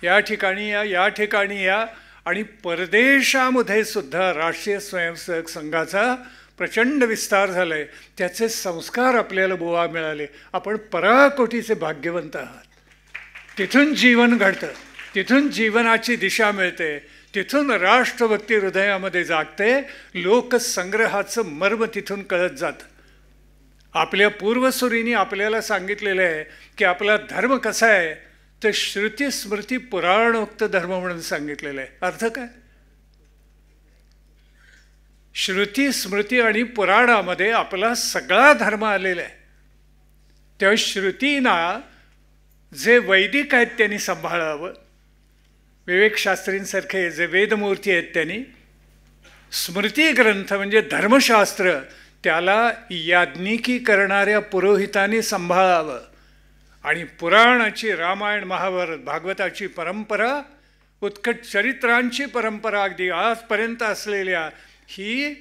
या ठिकाणी या, या ठिकाणी या. आणि परदेशामध्ये सुद्धा राष्ट्रीय स्वयंसेवक संघाचा प्रचंड विस्तार झाला आहे. त्याचे संस्कार आपल्याला बुवा मिळाले. आपण पराकोटीचे भाग्यवंत आहात. तिथून जीवन घडतं, तिथून जीवनाची दिशा मिळते, तिथून राष्ट्रभक्ती हृदयामध्ये जागते. लोकसंग्रहाचं मर्म तिथून कळत जातं. आपल्या पूर्वसुरींनी आपल्याला सांगितलेलं आहे की आपला धर्म कसा आहे तर श्रुती स्मृती पुराणोक्त धर्म म्हणून सांगितलेलं आहे. अर्थ काय? श्रुती स्मृती आणि पुराणामध्ये आपला सगळा धर्म आलेला आहे. तेव्हा श्रुतींना जे वैदिक आहेत त्यांनी सांभाळावं. विवेकशास्त्रींसारखे जे वेदमूर्ती आहेत त्यांनी, स्मृती ग्रंथ म्हणजे धर्मशास्त्र त्याला याज्ञिकी करणाऱ्या पुरोहितांनी सांभाळावं. आणि पुराणाची रामायण महाभारत भागवताची परंपरा, उत्कट चरित्रांची परंपरा अगदी आजपर्यंत असलेल्या ही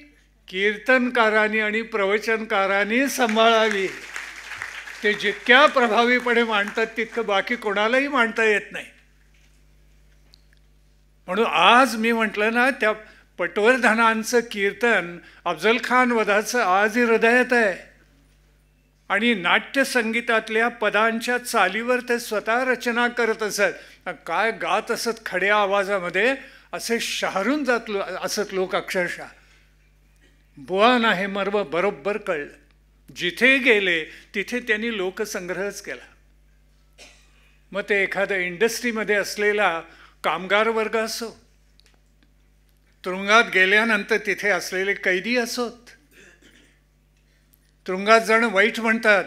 कीर्तनकारांनी आणि प्रवचनकारांनी सांभाळावी. ते जितक्या प्रभावीपणे मांडतात तितकं बाकी कोणालाही मांडता येत नाही. म्हणून आज मी म्हटलं ना, त्या पटवर्धनांचं कीर्तन अफजल खान वधाचं आजही हृदयात आहे. आणि नाट्यसंगीतातल्या पदांच्या चालीवर ते स्वतः रचना करत असत. काय गात असत खड्या आवाजामध्ये, असे शहरून जात असत लोक अक्षरशः. बुवांना हे मर्म बरोबर कळलं. जिथे गेले तिथे त्यांनी लोकसंग्रहच केला. मग ते एखाद्या इंडस्ट्रीमध्ये असलेला कामगार वर्ग असो, तुरुंगात गेल्यानंतर तिथे असलेले कैदी असोत. तुरुंगात जाणं वाईट म्हणतात,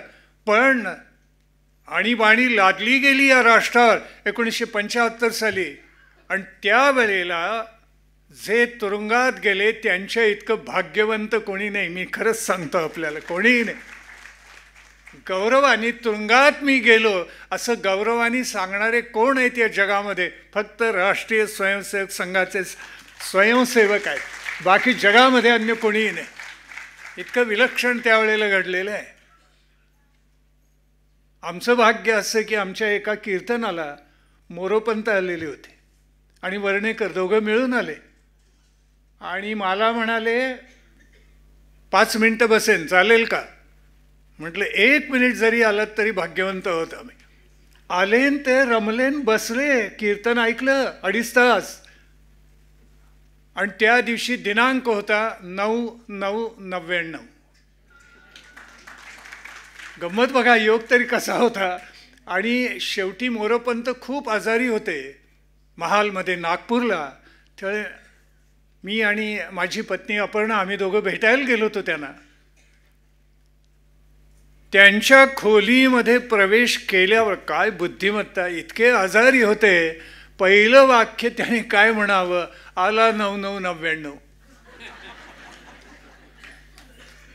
पण आणीबाणी लादली गेली या राष्ट्रावर 1975 साली. आणि त्यावेळेला जे तुरुंगात गेले त्यांच्या इतकं भाग्यवंत कोणी नाही. मी खरंच सांगतो आपल्याला, कोणीही नाही. गौरवानी तुरुंगात मी गेलो असं गौरवानी सांगणारे कोण आहेत या जगामध्ये? फक्त राष्ट्रीय स्वयंसेवक संघाचे स्वयंसेवक आहेत. बाकी जगामध्ये अन्य कोणीही नाही. इतकं विलक्षण त्यावेळेला घडलेलं आहे. आमचं भाग्य असं की आमच्या एका कीर्तनाला मोरोपंत आलेले होते आणि वर्णेकर दोघं मिळून आले आणि मला म्हणाले 5 मिनिटं बसेन, चालेल का? म्हटलं 1 मिनिट जरी आलात तरी भाग्यवंत होत आम्ही. आलेन ते रमलेन बसले, कीर्तन ऐकलं 2.5 तास. आणि त्या दिवशी दिनांक होता 9/9/99. गंमत बघा, योग तरी कसा होता. आणि शेवटी मोरोपंत खूप आजारी होते महालमध्ये नागपूरला. त्यामुळे मी आणि माझी पत्नी अपर्णा आम्ही दोघं भेटायला गेलो होतो त्यांना. त्यांच्या खोलीमध्ये प्रवेश केल्यावर काय बुद्धिमत्ता, इतके आजारी होते. पहिलं वाक्य त्याने काय म्हणावं, आला 9/9/99.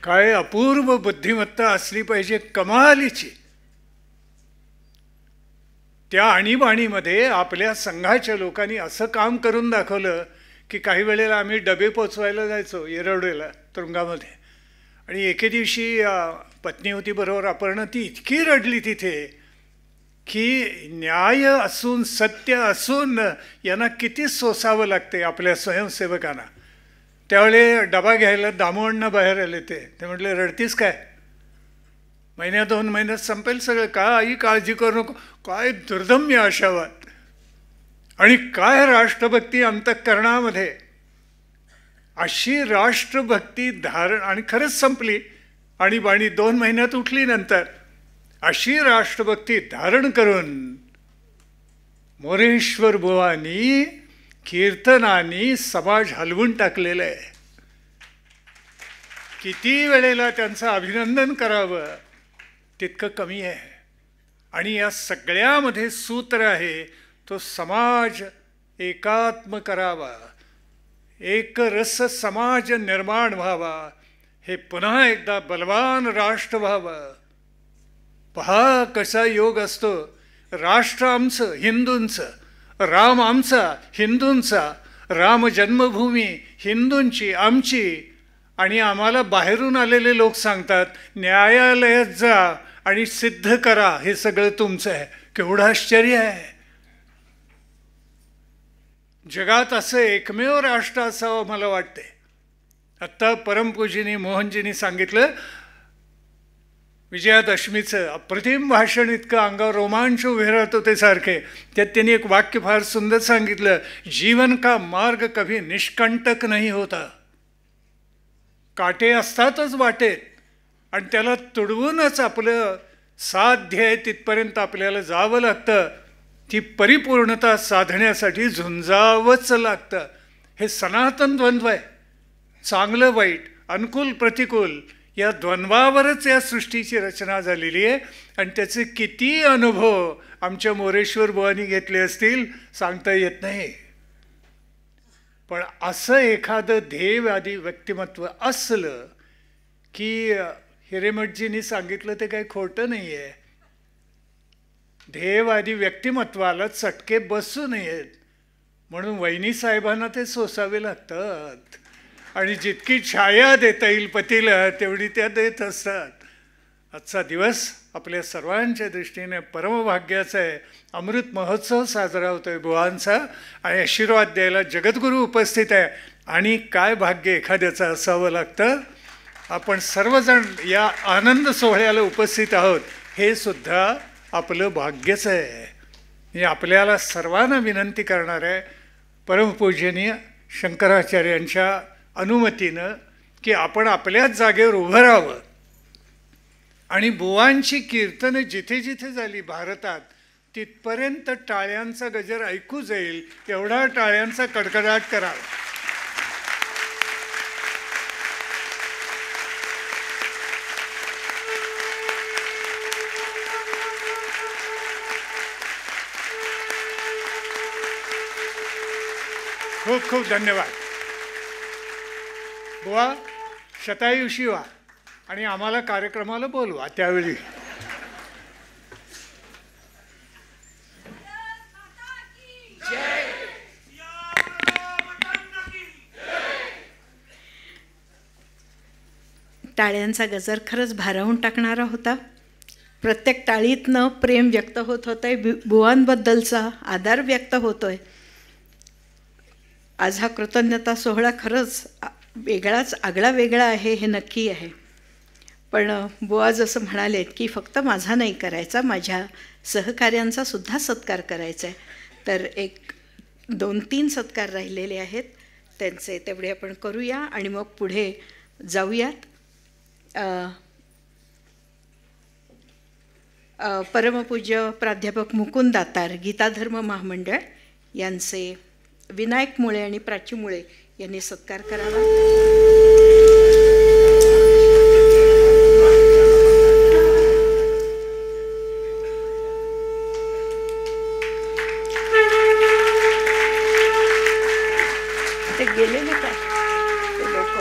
काय अपूर्व बुद्धिमत्ता असली पाहिजे, कमालीची. त्या आणीबाणीमध्ये आपल्या संघाच्या लोकांनी असं काम करून दाखवलं की काही वेळेला आम्ही डबे पोचवायला जायचो येरवडेला तुरुंगामध्ये. आणि एके दिवशी पत्नी होती बरोबर अपर्णा, ती इतकी रडली तिथे की न्याय असून सत्य असून यांना किती सोसावं लागते आपल्या स्वयंसेवकांना. त्यावेळी डबा घ्यायला दामोअण्णा बाहेर आले. ते म्हटले रडतीस काय, महिन्या 2 महिन्यात संपेल सगळं, काही काळजी करू नको. काय दुर्दम्य आशावाद आणि काय राष्ट्रभक्ती अंतःकरणामध्ये. अशी राष्ट्रभक्ती धारण, आणि खरंच संपली आणि बाणी 2 महिन्यात उठली. नंतर अशी राष्ट्रभक्ती धारण करून मोरेश्वर बुवांनी कीर्तनानी समाज हलवून टाकलेला आहे. किती वेळेला त्यांचं अभिनंदन करावं तितकं कमी आहे. आणि या सगळ्यामध्ये सूत्र आहे तो समाज एकात्म करावा, एकरस समाज निर्माण व्हावा, हे पुन्हा एकदा बलवान राष्ट्र व्हावं. पहा कसा योग असतो. राष्ट्र आमचं हिंदूंचं, राम आमचा हिंदूंचा, राम जन्मभूमी हिंदूंची आमची, आणि आम्हाला बाहेरून आलेले लोक सांगतात न्यायालयात जा आणि सिद्ध करा हे सगळं तुमचं आहे. केवढं आश्चर्य आहे. जगात असं एकमेव राष्ट्र असावं मला वाटते. आत्ता परमपूजनी मोहनजींनी सांगितलं विजयादशमीचं अप्रतिम भाषण, इतकं अंगावर रोमांच उभे राहतो ते सारखे. त्यात त्यांनी एक वाक्य फार सुंदर सांगितलं, जीवन का मार्ग कभी निष्कंटक नहीं होता. काटे असतातच वाटेत आणि त्याला तुडवूनच आपलं साध्य आहे तिथपर्यंत आपल्याला जावं लागतं. ती परिपूर्णता साधण्यासाठी झुंजावंच लागतं. हे सनातन द्वंद्व आहे. चांगलं वाईट, अनुकूल प्रतिकूल या द्वंद्वावरच या सृष्टीची रचना झालेली आहे. आणि त्याचे किती अनुभव आमच्या मोरेश्वर बुवांनी घेतले असतील सांगता येत नाही. पण असं एखादं ध्येयवादी व्यक्तिमत्व असलं की हिरेमठजींनी सांगितलं ते काही खोटं नाही आहे. ध्येयवादी व्यक्तिमत्वाला चटके बसू नयेत म्हणून वहिनी साहेबांना ते सोसावे लागतात. आणि जितकी छाया देता येईल पतीला तेवढी त्या देत असतात. आजचा दिवस आपल्या सर्वांच्या दृष्टीने परमभाग्याचा आहे. अमृत महोत्सव साजरा होतो आहे बुवांचा, आणि आशीर्वाद द्यायला जगद्गुरू उपस्थित आहे. आणि काय भाग्य एखाद्याचं असावं लागतं. आपण सर्वजण या आनंद सोहळ्याला उपस्थित आहोत हे सुद्धा आपलं भाग्यच आहे. मी आपल्याला सर्वांना विनंती करणार आहे परमपूजनीय शंकराचार्यांच्या अनुमतीनं की आपण आपल्याच जागेवर उभं राहावं आणि बुवांची कीर्तनं जिथे जिथे झाली भारतात तिथपर्यंत टाळ्यांचा गजर ऐकू जाईल एवढा टाळ्यांचा कडकडाट करावा. खूप खूप धन्यवाद. बुवा शतायुषी व्हा आणि आम्हाला कार्यक्रमाला बोलवा त्यावेळी. टाळ्यांचा गजर खरंच भारावून टाकणारा होता. प्रत्येक टाळीतनं प्रेम व्यक्त होत होतं आहे, बुवांबद्दलचा आदर व्यक्त होतो आहे. आज हा कृतज्ञता सोहळा खरंच वेगळाच आगळा वेगळा आहे हे नक्की आहे. पण बुवा जसं म्हणालेत की फक्त माझा नाही करायचा, माझ्या सहकाऱ्यांचा सुद्धा सत्कार करायचा आहे. तर 1-2-3 सत्कार राहिलेले आहेत, त्यांचे तेवढे आपण करूया आणि मग पुढे जाऊयात. परमपूज्य प्राध्यापक मुकुंद दातार गीताधर्म महामंडळ यांचे विनायक मुळे आणि प्राची मुळे यांनी सत्कार करावा. ते गेलेले काय ते लोक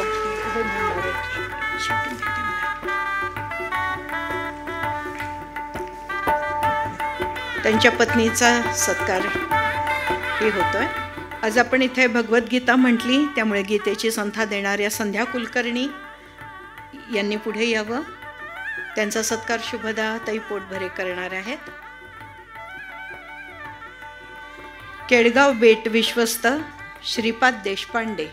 त्यांच्या पत्नीचा सत्कार हे होतोय. आज आपण इथे भगवद्गीता म्हटली, त्यामुळे गीतेची संथा देणाऱ्या संध्या कुलकर्णी यांनी पुढे यावं. त्यांचा सत्कार शुभदा ताई पोटभरे करणार आहेत. केडगाव बेट विश्वस्त श्रीपाद देशपांडे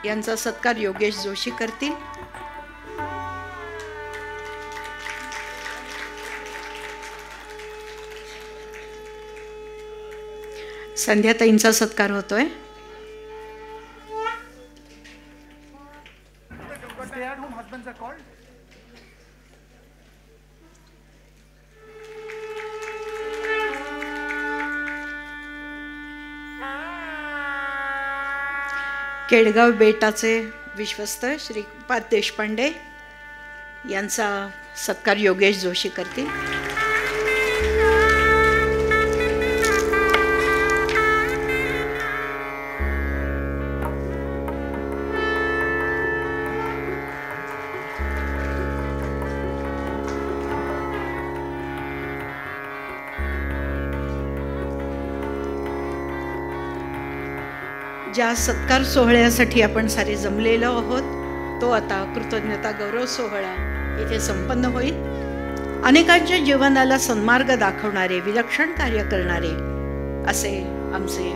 यांचा सत्कार योगेश जोशी करतील. संध्याताईंचा सत्कार होतोय. केडगाव बेटाचे विश्वस्त श्रीपाद देशपांडे यांचा सत्कार योगेश जोशी करतील. ज्या सत्कार सोहळ्यासाठी आपण सारे जमलेलो आहोत तो आता कृतज्ञता गौरव सोहळा इथे संपन्न होईल. अनेकांच्या जीवनाला सन्मार्ग दाखवणारे, विलक्षण कार्य करणारे असे आमचे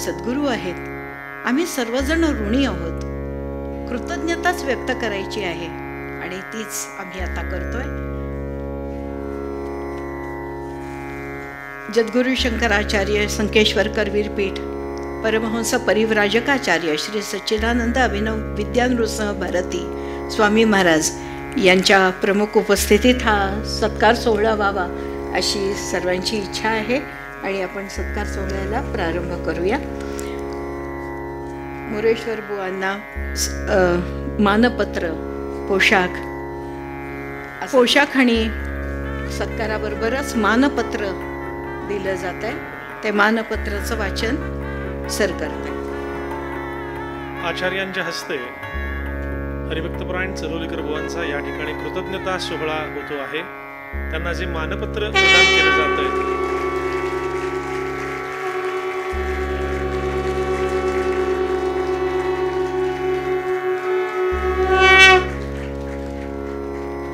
सद्गुरू आहेत. आम्ही सर्वजण ऋणी आहोत. कृतज्ञताच व्यक्त करायची आहे आणि तीच आम्ही आता करतोय. जगद्गुरु शंकराचार्य संकेश्वर करवीर पीठ परमहंस परिव्राजकाचार्य श्री सच्चिदानंद अभिनव विद्यानृसह भारती स्वामी महाराज यांच्या प्रमुख उपस्थितीत हा सत्कार सोहळा व्हावा अशी सर्वांची इच्छा आहे आणि आपण सत्कार सोहळ्याला प्रारंभ करूया. मोरेश्वर बुवांना मानपत्र, पोशाख आणि सत्काराबरोबरच मानपत्र दिलं जात आहे. ते मानपत्राचं वाचन सर करते. आचार्यांच्या हस्ते हरिभक्तपरायण चरोलीकर बुवांचा या ठिकाणी कृतज्ञता सोहळा होतो आहे. त्यांना जे मानपत्र प्रदान केलं जात आहे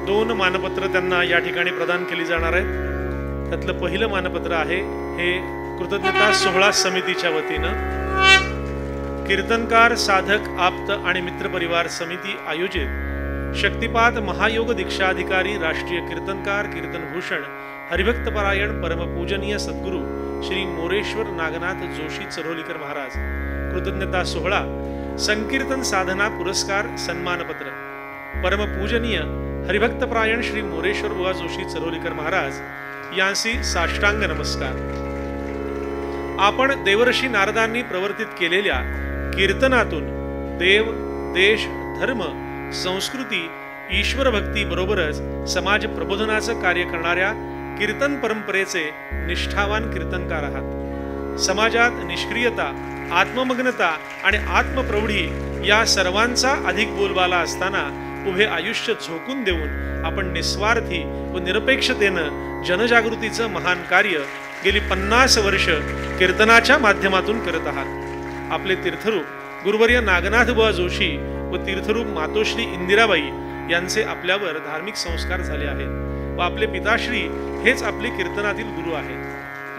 दोन मानपत्र त्यांना या ठिकाणी प्रदान केली जाणार आहेत. त्यातलं पहिलं मानपत्र आहे हे कृतज्ञता सोहळा समितीच्या वतीनं कीर्तनकार, साधक, आप्त आणि मित्रपरिवार समिती आयोजित शक्तिपात महायोग दीक्षाधिकारी राष्ट्रीय कीर्तनकार कीर्तनभूषण हरिभक्तपरायण परमपूजनीय सद्गुरू श्री मोरेश्वर नागनाथ जोशी चरोलीकर महाराज कृतज्ञता सोहळा संकीर्तन साधना पुरस्कार सन्मानपत्र परमपूजनीय हरिभक्तपरायण श्री मोरेश्वर बुवा जोशी चरोलीकर महाराज यांसी साष्टांग नमस्कार. आपण देवर्षी नारदांनी प्रवर्तित केलेल्या कीर्तनातून देव, देश, धर्म, संस्कृती, ईश्वर भक्ती बरोबरच समाज प्रबोधनाचं कार्य करणाऱ्या कीर्तन परंपरेचे निष्ठावान कीर्तनकार आहात. समाजात निष्क्रियता, आत्ममग्नता आणि आत्मप्रौढी या सर्वांचा अधिक बोलबाला असताना उभे आयुष्य झोकून देऊन आपण निस्वार्थी व निरपेक्षतेनं जनजागृतीचं महान कार्य गेली 50 वर्ष कीर्तनाच्या माध्यमातून करत आहात. आपले तीर्थरूप गुरुवर्य नागनाथ बुवा जोशी व तीर्थरूप मातोश्री इंदिराबाई यांचे आपल्यावर धार्मिक संस्कार झाले आहेत व आपले पिताश्री हेच आपले कीर्तनातील गुरु आहेत.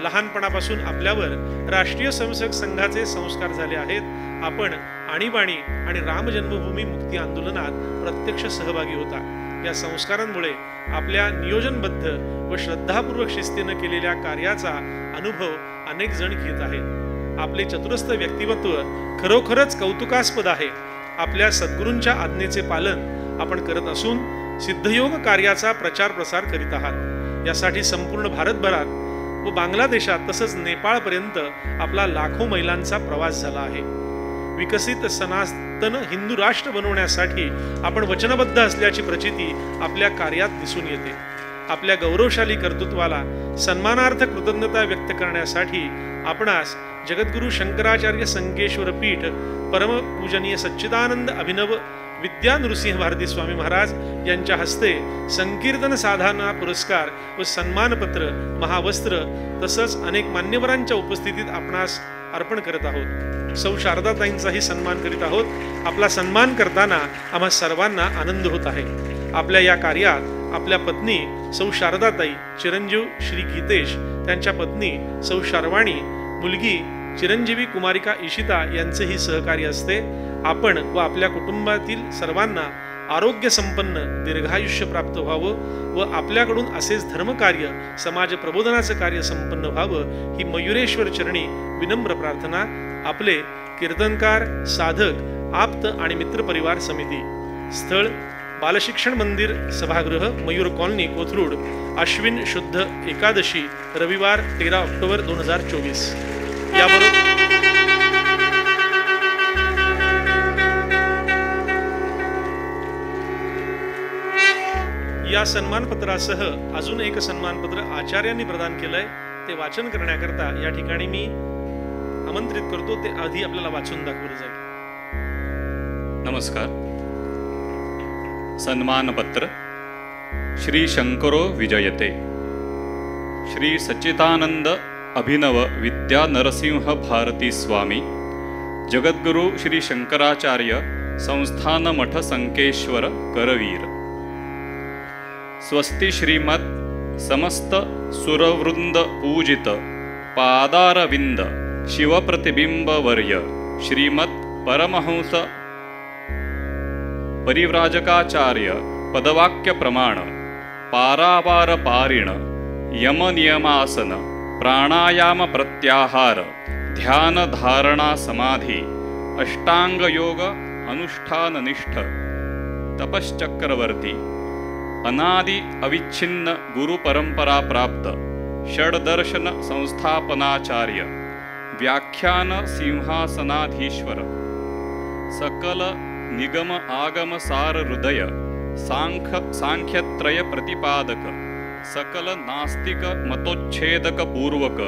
लहानपणापासून आपल्यावर राष्ट्रीय स्वयंसेवक संघाचे संस्कार झाले आहेत. आपण आणीबाणी आणि राम जन्मभूमी मुक्ती आंदोलनात प्रत्यक्ष सहभागी होता. या संस्कारांमुळे आपल्या नियोजनबद्ध व श्रद्धापूर्वक शिस्तीनं केलेल्या कार्याचा अनुभव अनेक जण घेत आहेत. आपले चतुरस्थ व्यक्तिमत्व खरोखरच कौतुकास्पद आहे. आपल्या सद्गुरूंच्या आज्ञेचे पालन आपण करत असून सिद्धयोग कार्याचा प्रचार प्रसार करीत आहात. यासाठी संपूर्ण भारतभरात व बांगलादेशात तसंच नेपाळपर्यंत आपला लाखो मैलांचा प्रवास झाला आहे. विकसित सनातन हिंदू राष्ट्र बनवण्यासाठी आपण वचनबद्ध असल्याची प्रचिती आपल्या कार्यात दिसून येते. आपल्या गौरवशाली कर्तृत्वाला सन्मानार्थ कृतज्ञता व्यक्त करण्यासाठी आपणास जगद्गुरु शंकराचार्य संकेश्वर पीठ परमपूजनीय सच्चिदानंद अभिनव विद्या नृसिंह भारती स्वामी महाराज यांच्या हस्ते संकीर्तन साधना पुरस्कार व सन्मानपत्र, महावस्त्र तसंच अनेक मान्यवरांच्या उपस्थितीत आपणास अर्पण करत आहोत. सौ शारदाताईंचाही सन्मान करीत आहोत. आपला सन्मान करताना आम्हा सर्वांना आनंद होत आहे. आपल्या या कार्यात आपल्या पत्नी सौ शारदाताई, चिरंजीव श्री गीतेश, त्यांच्या पत्नी सौ शार्वाणी, मुलगी चिरंजीवी कुमारिका इशिता यांचेही सहकार्य असते. आपण व आपल्या कुटुंबातील सर्वांना आरोग्य संपन्न दीर्घायुष्य प्राप्त व्हावं व आपल्याकडून असेच धर्मकार्य, समाज प्रबोधनाचं कार्य संपन्न व्हावं ही मयुरेश्वर चरणी विनम्र प्रार्थना. आपले कीर्तनकार, साधक, आप्त आणि मित्रपरिवार समिती. स्थळ बालशिक्षण मंदिर सभागृह, मयूर कॉलनी, कोथरूड. अश्विन शुद्ध एकादशी, रविवार 13 ऑक्टोबर 2024. या सन्मानपत्रासह अजून एक सन्मानपत्र आचार्यांनी प्रदान केलंय. ते वाचन करण्याकरता या ठिकाणी मी आमंत्रित करतो. ते आधी आपल्याला वाचून दाखवलं जाईल. नमस्कार. सन्मानपत्र. श्री शंकरो विजयते. श्री सच्चिदानंद अभिनव विद्या नरसिंह भारती स्वामी, जगद्गुरु श्री शंकराचार्य संस्थान मठ संकेश्वर करवीर. स्वस्ति श्रीमद समस्त सुरवृंद पूजित पादारविंद शिवप्रतिबिंब वर्य श्रीमद परमहंस परिव्राजकाचार्य पदवाक्य प्रमाण पारावार पारिण यम नियमासन प्राणायाम प्रत्याहार ध्यान धारणा समाधी अष्टांग योग अनुष्ठान निष्ठ तपश्चक्रवर्ती अनादि अविच्छिन्न गुरु परंपरा प्राप्त षड्दर्शन संस्थापनाचार्य व्याख्यान सिंहासनाधीश्वर सकल निगम आगम सार हृदय सांख्यत्रय प्रतिपादक सकल नास्तिक मतोच्छेदक पूर्वक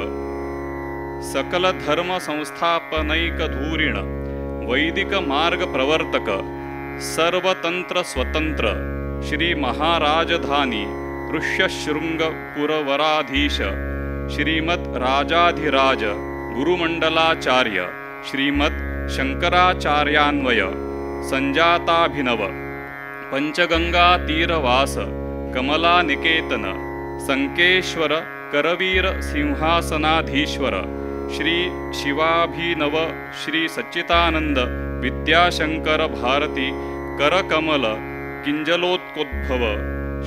सकल धर्म संस्थापनैक धूरिण वैदिक मार्ग प्रवर्तक सर्वतंत्र स्वतंत्र श्री महाराजधानी ऋष्यशृंग पुरवराधीश श्रीमद राजाधिराज गुरुमंडलाचार्य श्रीमद शंकराचार्यान्वय संजाताभिनव पंचगंगा तीरवास कमला निकेतन संकेश्वर करवीर सिंहासनाधीश्वर श्री शिवाभिनव श्री सच्चिदानंद विद्याशंकर भारती करकमल किंजलोत्कोद्भव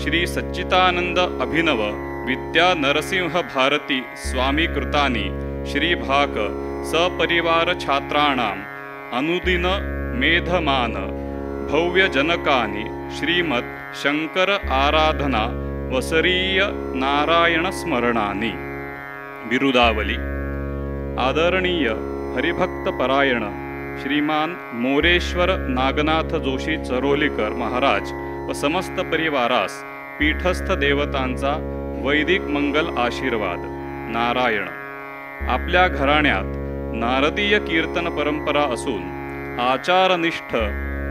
श्री सच्चिदानंद अभिनव विद्या नरसिंह भारती स्वामी कृतानि श्रीभाक सपरिवार छात्राणाम अनुदिन मेधमान भव्य जनकानि श्रीमद शंकर आराधना वसरीय नारायण स्मरणानि. बिरुदावली. आदरणीय हरिभक्त परायण श्रीमान मोरेश्वर नागनाथ जोशी चरोलीकर महाराज व समस्त परिवारास पीठस्थ देवतांचा वैदिक मंगल आशीर्वाद. नारायण. आपल्या घराण्यात नारदीय कीर्तन परंपरा असून आचारनिष्ठ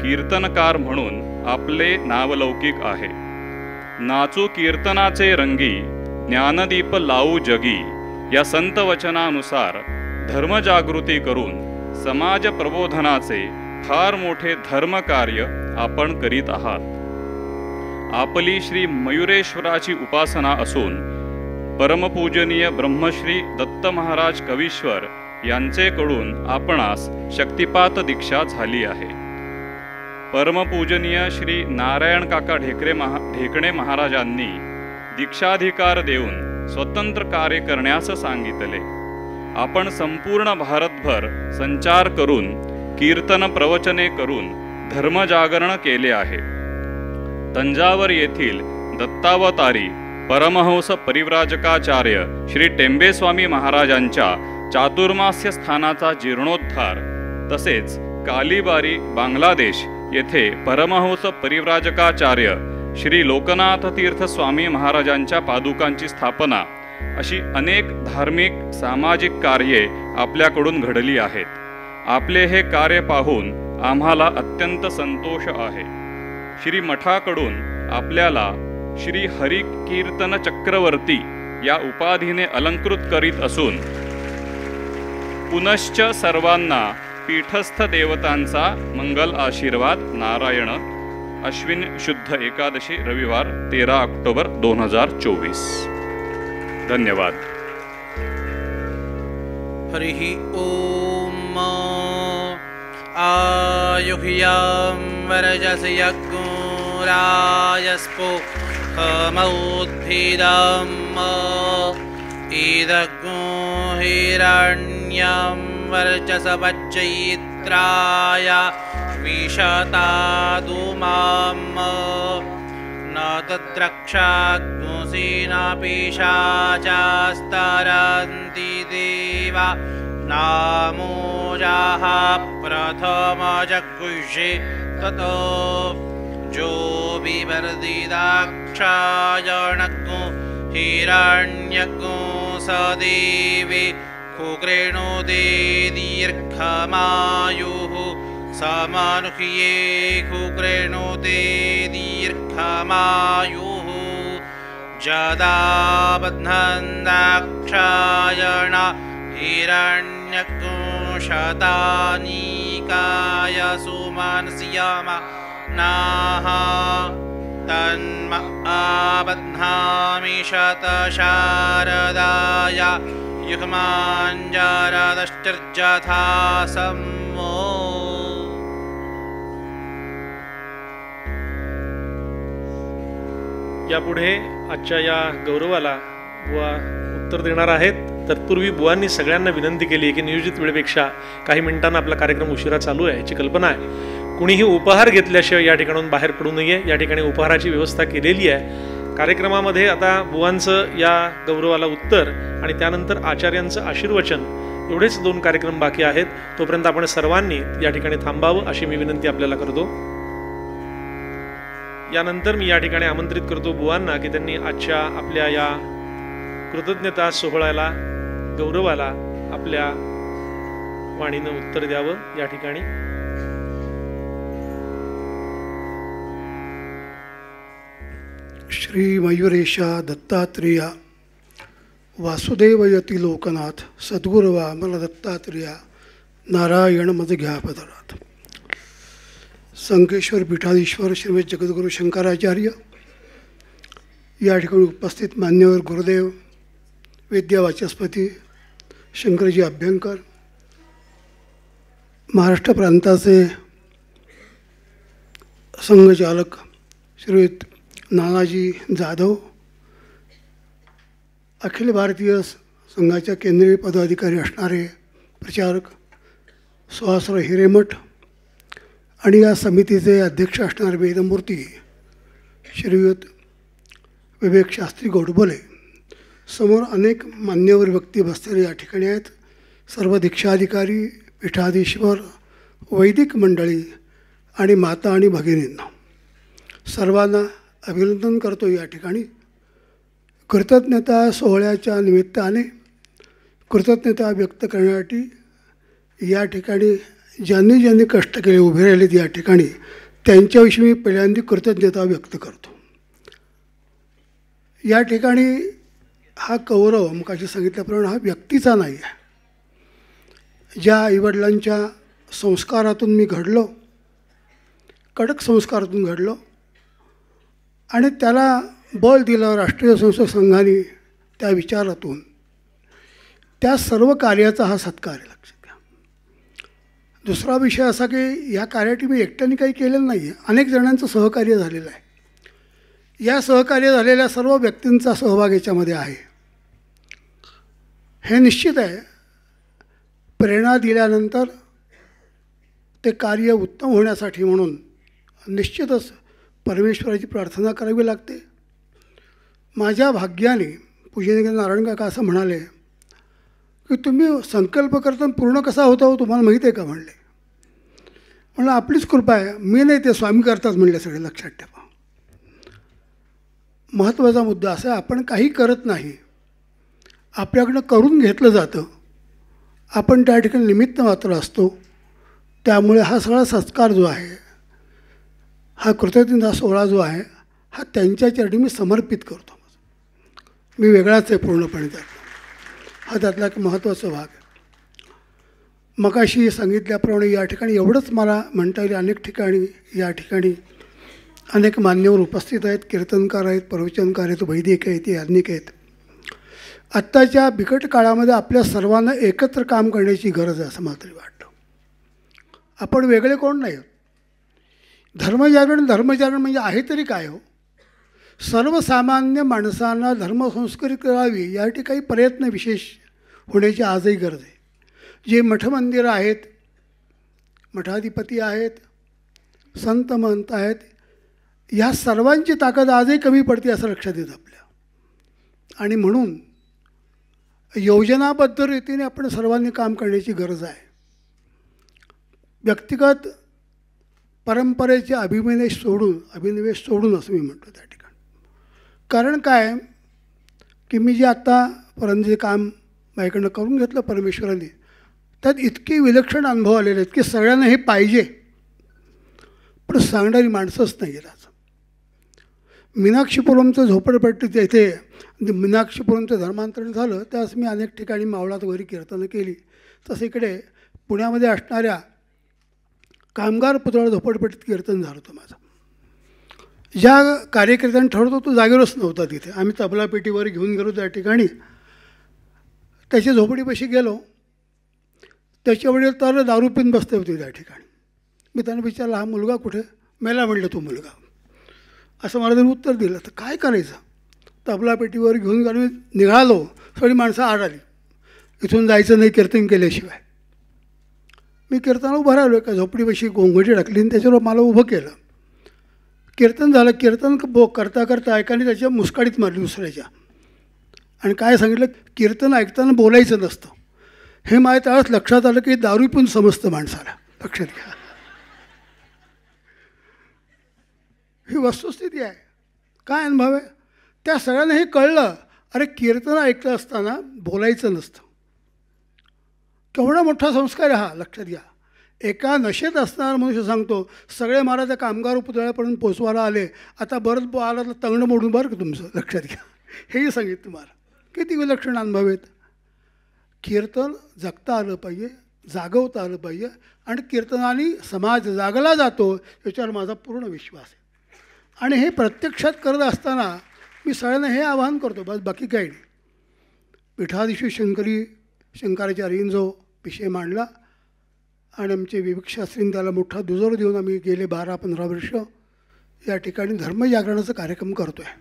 कीर्तनकार म्हणून आपले नावलौकिक आहे. नाचू कीर्तनाचे रंगी ज्ञानदीप लावू जगी या संत वचनानुसार धर्मजागृती करून समाज प्रबोधनाचे फार मोठे धर्मकार्य आपण करीत आहात. आपली श्री मयुरेश्वराची उपासना असून परमपूजनीय ब्रह्मश्री दत्त महाराज कवीश्वर यांचेकडून आपणास शक्तिपात दीक्षा झाली आहे. परमपूजनीय श्री नारायण काका ढेकणे महाराजांनी दीक्षाधिकार देऊन स्वतंत्र कार्य करण्यास सांगितले. आपण संपूर्ण भारतभर संचार करून कीर्तन प्रवचने करून धर्मजागरण केले आहे. तंजावर येथील दत्तावतारी परमहंस परिव्राजकाचार्य श्री टेंबेस्वामी महाराजांच्या चातुर्मास्य स्थानाचा जीर्णोद्धार तसेच कालीबारी बांगलादेश येथे परमहंस परिव्राजकाचार्य श्री लोकनाथ तीर्थ स्वामी महाराजांच्या पादुकांची स्थापना अशी अनेक धार्मिक सामाजिक कार्ये आपल्याकडून घडली आहेत. आपले हे कार्य पाहून आम्हाला अत्यंत संतोष आहे. श्री मठाकडून आपल्याला श्री हरी कीर्तन चक्रवर्ती या उपाधीने अलंकृत करीत असून पुनश्च सर्वांना पीठस्थ देवतांचा मंगल आशीर्वाद. नारायण. अश्विन शुद्ध एकादशी, रविवार 13 ऑक्टोबर 2024. धन्यवाद. हरिः ओम. आयुह्यां वरजस यज्ञो राजस्पो हमौद्भिदम् ईदग्नो हिरण्यं वर्चसवज्जयित्राय विशतादुमाम् न तद्रक्षाग्नुसीना पिशाचास्तरन्ति देवा नामोजाः प्रथमजगुषे ततो जो विवर्धिदाक्षायणग्नो हिरण्यग्नो सदेवे कुक्रेणोदे दीर्घमायुः समानुह्ये कुक्रेणोदे दीर्घमायुः जदा बध्नन्दाक्षायण हिरण्यग्नो शतानीकाय सुमनस्यम नाः तन्म आबध्नामि शतशारदाय युग्माञ्जरदश्चर्यथा सम्मो. यापुढे आजच्या या गौरवाला बुवा उत्तर देणार आहेत. तत्पूर्वी बुवांनी सगळ्यांना विनंती केली की नियोजित वेळेपेक्षा काही मिनिटांना आपला कार्यक्रम उशिरा चालू आहे याची कल्पना आहे. कुणीही उपहार घेतल्याशिवाय या ठिकाणाहून बाहेर पडू नये. या ठिकाणी उपहाराची व्यवस्था केलेली आहे. कार्यक्रमामध्ये आता बुवांचं या गौरवाला उत्तर आणि त्यानंतर आचार्यांचं आशीर्वचन एवढेच 2 कार्यक्रम बाकी आहेत. तोपर्यंत आपण सर्वांनी या ठिकाणी थांबावं अशी मी विनंती आपल्याला करतो. यानंतर मी या ठिकाणी आमंत्रित करतो बुवांना की त्यांनी आजच्या आपल्या या कृतज्ञता सोहळ्याला गौरवाला आपल्या वाणीनं उत्तर द्यावं. या ठिकाणी श्री मयुरेशा दत्तात्रेया वासुदेवयती लोकनाथ सद्गुरवा मला दत्तात्रेया नारायण मज घ्या पदरात. संकेश्वर पीठाधीश्वर श्रीमद जगद्गुरु शंकराचार्य, या ठिकाणी उपस्थित मान्यवर गुरुदेव, विद्यावाचस्पती शंकरजी अभ्यंकर, महाराष्ट्र प्रांताचे संघचालक श्रीयुत नानाजी जाधव, अखिल भारतीय संघाच्या केंद्रीय पदाधिकारी असणारे प्रचारक सुहासराव हिरेमठ आणि या समितीचे अध्यक्ष असणारे वेदमूर्ती श्रीयुत विवेक शास्त्री गोडबोले, समोर अनेक मान्यवर व्यक्ती बसलेले या ठिकाणी आहेत. सर्व दीक्षाधिकारी, पीठाधीश्वर, वैदिक मंडळी आणि माता आणि भगिनींना सर्वांना अभिनंदन करतो. या ठिकाणी कृतज्ञता सोहळ्याच्या निमित्ताने कृतज्ञता व्यक्त करण्यासाठी या ठिकाणी ज्यांनी ज्यांनी कष्ट केले, उभे राहिलेत या ठिकाणी, त्यांच्याविषयी मी पहिल्यांदा कृतज्ञता व्यक्त करतो. या ठिकाणी हा गौरव मगाशी सांगितल्याप्रमाणे हा व्यक्तीचा नाही आहे. ज्या आईवडिलांच्या संस्कारातून मी घडलो, कडक संस्कारातून घडलो आणि त्याला बळ दिलं राष्ट्रीय स्वयंसेवक संघाने, त्या विचारातून त्या सर्व कार्याचा हा सत्कार आहे, लक्षात घ्या. दुसरा विषय असा की या कार्यासाठी मी एकट्याने काही केलेलं नाही आहे, अनेक जणांचं सहकार्य झालेलं आहे. या सहकार्य झालेल्या सर्व व्यक्तींचा सहभाग याच्यामध्ये आहे. हे निश्चित आहे, प्रेरणा दिल्यानंतर ते कार्य उत्तम होण्यासाठी म्हणून निश्चितच परमेश्वराची प्रार्थना करावी लागते. माझ्या भाग्याने पूजनीय नारायण काका असं म्हणाले की तुम्ही संकल्प करताना पूर्ण कसा होता हो तुम्हाला माहीत आहे का म्हणले. म्हणलं आपलीच कृपा आहे, मी नाही ते स्वामी करतात म्हणले. सगळे लक्षात ठेवा. महत्त्वाचा मुद्दा असा आहे, आपण काही करत नाही, आपल्याकडनं करून घेतलं जातं, आपण त्या ठिकाणी निमित्त मात्र असतो. त्यामुळे हा सगळा सत्कार जो आहे, हा कृतज्ञता सोहळा जो आहे, हा त्यांच्या चरणी मी समर्पित करतो. मी वेगळाच आहे पूर्णपणे त्यातला. हा त्यातला एक महत्त्वाचा भाग आहे. मगाशी सांगितल्याप्रमाणे या ठिकाणी एवढंच मला म्हणता येईल, अनेक ठिकाणी या ठिकाणी अनेक मान्यवर उपस्थित आहेत, कीर्तनकार आहेत, प्रवचनकार आहेत, वैदिक आहेत, याज्ञिक आहेत. आत्ताच्या बिकट काळामध्ये आपल्या सर्वांना एकत्र काम करण्याची गरज आहे असं मला तरी वाटतं. आपण वेगळे कोण नाही आहोत. धर्मजागरण म्हणजे आहे तरी काय हो. सर्वसामान्य माणसांना धर्मसंस्कृती करावी यासाठी काही प्रयत्न विशेष होण्याची आजही गरज आहे. जे मठमंदिरं आहेत, मठाधिपती आहेत, संत महंत आहेत, ह्या सर्वांची ताकद आजही कमी पडते असं लक्षात येतं आपल्या. आणि म्हणून योजनाबद्ध रीतीने आपण सर्वांनी काम करण्याची गरज आहे. व्यक्तिगत परंपरेचे अभिनिवेश सोडून असं मी म्हणतो त्या ठिकाणी. कारण काय की मी जे आत्तापर्यंत जे काम माझ्याकडनं करून घेतलं परमेश्वराने, त्यात इतके विलक्षण अनुभव आलेले आहेत की सगळ्यांना हे पाहिजे, पण सांगणारी माणसंच नाही आहेत. आज मीनाक्षीपुरमचं झोपडपट्टी तेथे मीनाक्षीपुरमचं धर्मांतरण झालं, त्यास मी अनेक ठिकाणी मावळात वगैरे कीर्तनं केली. तसं इकडे पुण्यामध्ये असणाऱ्या कामगार पुतळा झोपडपट्टीत कीर्तन झालं होतं माझं. ज्या कार्यकीर्तन ठरवतो तो जागेवरच नव्हता तिथे. आम्ही तबला पेटीवर घेऊन गेलो त्या ठिकाणी. त्याच्या झोपडीपाशी गेलो. त्याच्या वडील तर दारू पिऊन बसले होते त्या ठिकाणी. मी त्यांना विचारलं, हा मुलगा कुठे? मेला म्हणलं तो मुलगा. असं मला त्यांनी उत्तर दिलं. तर काय करायचं? तबला पेटीवर घेऊन गेलो, निघालो. सगळी माणसं आड आली, इथून जायचं नाही कीर्तन केल्याशिवाय. मी कीर्तनाला उभं राहिलो. एका झोपडीपाशी गोंगटी टाकली आणि त्याच्यावर मला उभं केलं. कीर्तन झालं. कीर्तन करता करता ऐकाने त्याच्या मुस्काडीत मारली दुसऱ्याच्या. आणि काय सांगितलं, कीर्तन ऐकताना बोलायचं नसतं. हे माझ्या त्यावेळेस लक्षात आलं की दारू पण समजतं माणसाला. लक्षात घ्या, ही वस्तुस्थिती आहे. काय अनुभव आहे? त्या सगळ्यांना हे कळलं, अरे कीर्तन ऐकलं असताना बोलायचं नसतं. केवढा मोठा संस्कार आहे हा, लक्षात घ्या. एका नशेत असणारा मनुष्य सांगतो, सगळे महाराज कामगार पुतळ्यापर्यंत पोचवायला आले, आता बरंच आला तर तंगणं मोडून बरं का तुमचं. लक्षात घ्या, हेही सांगितलं तुम्हाला. किती विलक्षण अनुभव आहेत. कीर्तन जगता आलं पाहिजे, जागवता आलं पाहिजे. आणि कीर्तनाने समाज जागला जातो याच्यावर माझा पूर्ण विश्वास आहे. आणि हे प्रत्यक्षात करत असताना मी सगळ्यांना हे आवाहन करतो, बस बाकी काही नाही. पीठाधीश शंकराचार्यांनी जो विषय मांडला आणि आमचे विवेक शास्त्रींनी त्याला मोठा दुजोर देऊन आम्ही गेले 12-15 वर्ष या ठिकाणी धर्मजागरणाचा कार्यक्रम करतो आहे.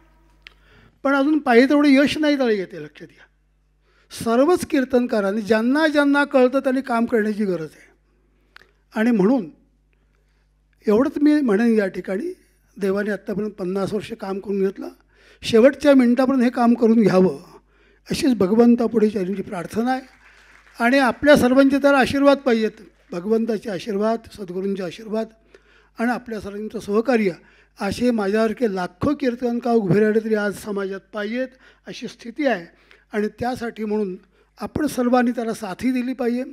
पण अजून पाहिजे तेवढं यश नाही त्याला येते. लक्षात घ्या, सर्वच कीर्तनकारांनी ज्यांना ज्यांना कळतं त्यांनी काम करण्याची गरज आहे. आणि म्हणून एवढंच मी म्हणेन, या ठिकाणी देवाने आत्तापर्यंत 50 वर्ष काम करून घेतलं. शेवटच्या मिनिटापर्यंत हे काम करून घ्यावं अशीच भगवंतापुढे त्यांची प्रार्थना आहे. आणि आपल्या सर्वांचे त्याला आशीर्वाद पाहिजेत. भगवंताचे आशीर्वाद, सद्गुरूंचे आशीर्वाद आणि आपल्या सर्वांचं सहकार्य असे माझ्यासारखे लाखो कीर्तनकार उभे राहिले तरी आज समाजात पाहिजेत अशी स्थिती आहे. आणि त्यासाठी म्हणून आपण सर्वांनी त्याला साथी दिली पाहिजे,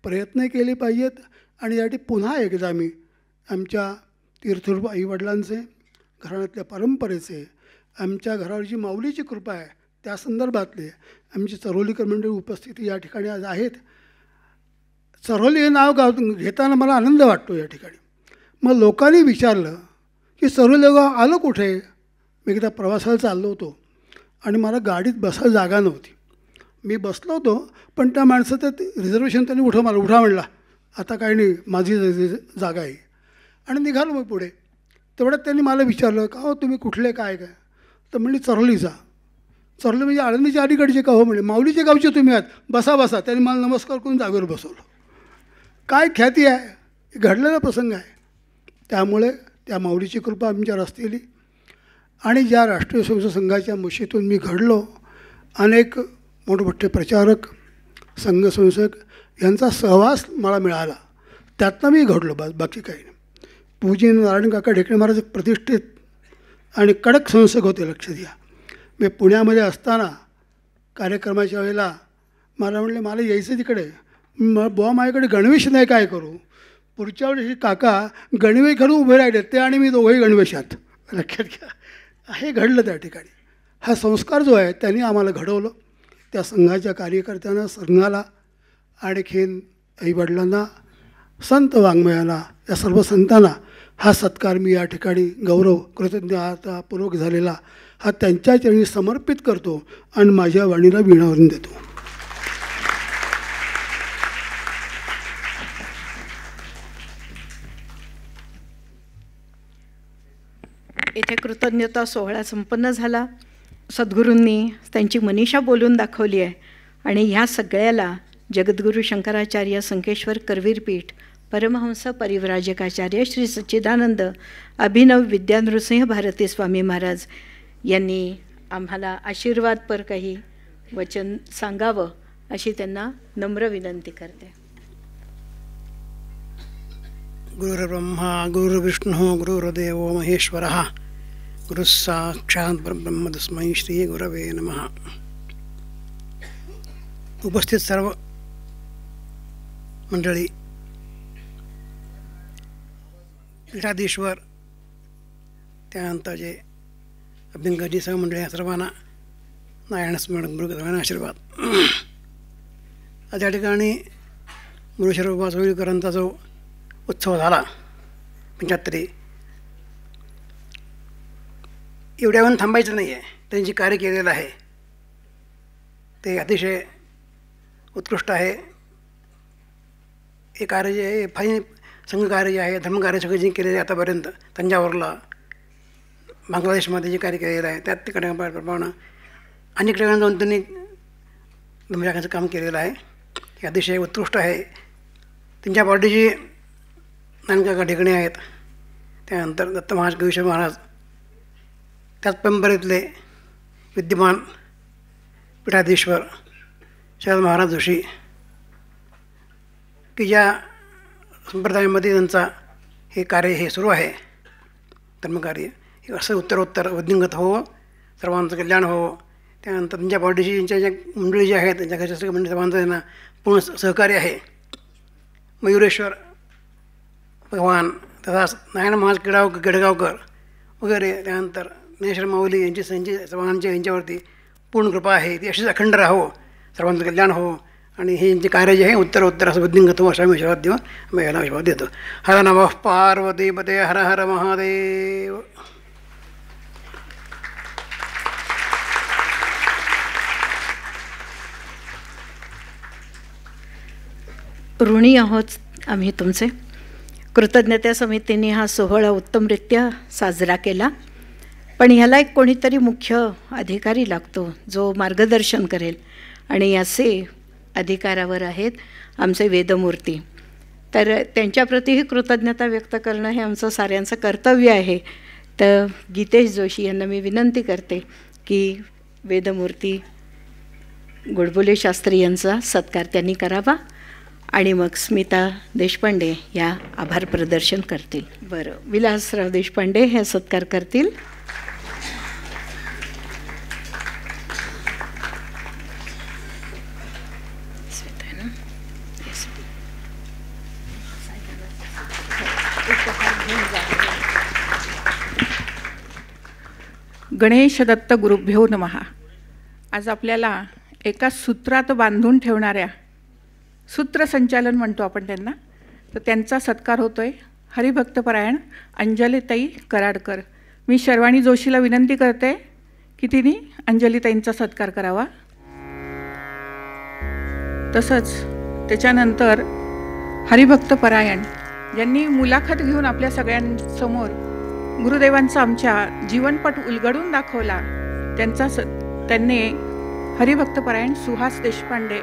प्रयत्न केले पाहिजेत. आणि यासाठी पुन्हा एकदा मी आमच्या तीर्थरूप आईवडिलांचे, घराण्यातल्या परंपरेचे, आमच्या घरावर जी माऊलीची कृपा आहे त्या संदर्भातले आमची चरोलीकर मंडळी उपस्थिती या ठिकाणी आज आहेत. चरोली हे नाव घेताना मला आनंद वाटतो या ठिकाणी. मग लोकांनी विचारलं की चरोली गाव आलं कुठे? मी एकदा प्रवासाला चाललो होतो आणि मला गाडीत बसायला जागा नव्हती. मी बसलो होतो, पण त्या माणसाचं रिझर्वेशन त्यांनी उठा म्हणला, आता काही नाही, माझी जागा आहे. आणि निघालो मग पुढे. तेवढ्यात त्यांनी मला विचारलं, का हो तुम्ही कुठले काय काय? तर म्हणली चरोलीचा. चरोली म्हणजे आळंदीच्या अलीकडचे का? हो म्हणे. माऊलीच्या गावचे तुम्ही आहात, बसा. त्यांनी मला नमस्कार करून जागेवर बसवलं. काय ख्याती आहे, घडलेला प्रसंग आहे. त्यामुळे त्या माऊलीची कृपा आमच्यावर असलेली आणि ज्या राष्ट्रीय स्वयंसेवक संघाच्या मुशीतून मी घडलो, अनेक मोठमोठे प्रचारक, संघ स्वयंसेवक यांचा सहवास मला मिळाला, त्यातनं मी घडलो, बाकी काही नाही. पूज्य नारायण काका ढेकणे महाराज प्रतिष्ठित आणि कडक संस्थक होते. लक्ष द्या, मी पुण्यामध्ये असताना कार्यक्रमाच्या वेळेला मला म्हणले, मला यायचं तिकडे. बुवा माझ्याकडे गणवेश नाही, काय करू? पुढच्या वेळेस काका गणवेश घालून उभे राहिले, ते आणि मी दोघंही गणवेशात. लक्षात घ्या, हे घडलं त्या ठिकाणी. हा संस्कार जो आहे त्यांनी आम्हाला घडवलं. त्या संघाच्या कार्यकर्त्यांना, संघाला, आणखीन आईवडिलांना, संत वाङ्मयाला, या सर्व संतांना हा सत्कार मी या ठिकाणी गौरव कृतज्ञतापूर्वक झालेला हा त्यांच्या चरणी समर्पित करतो आणि माझ्या वाणीला वीणावरून देतो. इथे कृतज्ञता सोहळा संपन्न झाला. सद्गुरूंनी त्यांची मनीषा बोलून दाखवली आहे आणि ह्या सगळ्याला जगद्गुरू शंकराचार्य संकेश्वर करवीरपीठ, परमहंस परिव्राजकाचार्य श्री सच्चिदानंद अभिनव विद्यानृसिंह भारती स्वामी महाराज यांनी आम्हाला आशीर्वादपर काही वचन सांगावं अशी त्यांना नम्र विनंती करते. गुरुर्ब्रह्मा गुरुर्विष्णू गुरुर्देवो महेश्वरः गुरुस्साक्षात् परब्रह्म तस्मै श्री गुरवे नमः. उपस्थित सर्व मंडळी, पीठाधीश्वर, त्यानंतर जे अभ्यंकरजी सर्व मंडळी, या सर्वांना नारायण स्मरण गुरुदेवांना आशीर्वाद. आज या ठिकाणी मुरुडेश्वर वासवलीकरांचा जो उत्सव झाला 75, एवढ्याहून थांबायचं नाही आहे. त्यांनी जे कार्य केलेलं आहे ते अतिशय उत्कृष्ट आहे. हे कार्य जे आहे, फाईन संघकार्य जे आहे, धर्मकार्य सगळे जे केलेले आहे आतापर्यंत, तंजावरला, बांगलादेशमध्ये जे कार्य केलेलं आहे, त्यात प्रमाणे अनेक ठिकाणी जाऊन त्यांनी धर्मशाखाचं काम केलेलं आहे. हे अतिशय उत्कृष्ट आहे. त्यांच्या बॉडीची नानकाका ठिकाणी आहेत. त्यानंतर दत्त महाराज, गवीश्वर महाराज, त्याच परंपरेतले विद्यमान पीठाधीश्वर शरद महाराज जोशी, की ज्या संप्रदायामध्ये त्यांचा हे कार्य हे सुरू आहे, धर्मकार्य, हे असं उत्तरोत्तर वृद्धिंगत हो, सर्वांचं कल्याण हो. त्यानंतर त्यांच्या बॉडीची, त्यांच्या ज्या मंडळी ज्या आहेत, त्यांच्या घरच्या सगळ्या मंडळी, सर्वांचं त्यांना पूर्ण सहकार्य आहे. मयुरेश्वर भगवान, तसाच नारायण महाराज केडगावकर वगैरे, त्यानंतर ज्ञानेश्वर माऊली यांची सर्वांच्या यांच्यावरती पूर्ण कृपा आहे. ती अशीच अखंड राहो, सर्वांचं कल्याण हो. आणि हे यांचे कार्य जे आहे उत्तरोत्तर असं बुद्धिंगत हो, असा मी आशीर्वाद देऊन मी याला आशीर्वाद देतो. हर नमः पार्वतीपते, हर हर महादेव. ऋणी आहोत आम्ही तुमचे. कृतज्ञता समितीने हा सोहळा उत्तमरित्या साजरा केला, पण ह्याला एक कोणीतरी मुख्य अधिकारी लागतो जो मार्गदर्शन करेल, आणि असे अधिकारावर आहेत आमचे वेदमूर्ती. तर त्यांच्याप्रतीही कृतज्ञता व्यक्त करणं हे आमचं साऱ्यांचं कर्तव्य आहे. तर गीतेश जोशी यांना मी विनंती करते की वेदमूर्ती गोडबोले शास्त्री यांचा सत्कार त्यांनी करावा आणि मग स्मिता देशपांडे या आभार प्रदर्शन करतील. बरं, विलासराव देशपांडे हे सत्कार करतील. गणेश दत्त गुरुभ्यो नमः. आज आपल्याला एका सूत्रात बांधून ठेवणाऱ्या, सूत्रसंचालन म्हणतो आपण त्यांना, तर त्यांचा सत्कार होतो आहे. हरिभक्तपरायण अंजलीताई कराडकर. मी शर्वाणी जोशीला विनंती करते की तिने अंजलीताईंचा सत्कार करावा. तसंच त्याच्यानंतर हरिभक्तपरायण ज्यांनी मुलाखत घेऊन आपल्या सगळ्यांसमोर गुरुदेवांचा आमच्या जीवनपट उलगडून दाखवला, त्यांनी हरिभक्तपरायण सुहास देशपांडे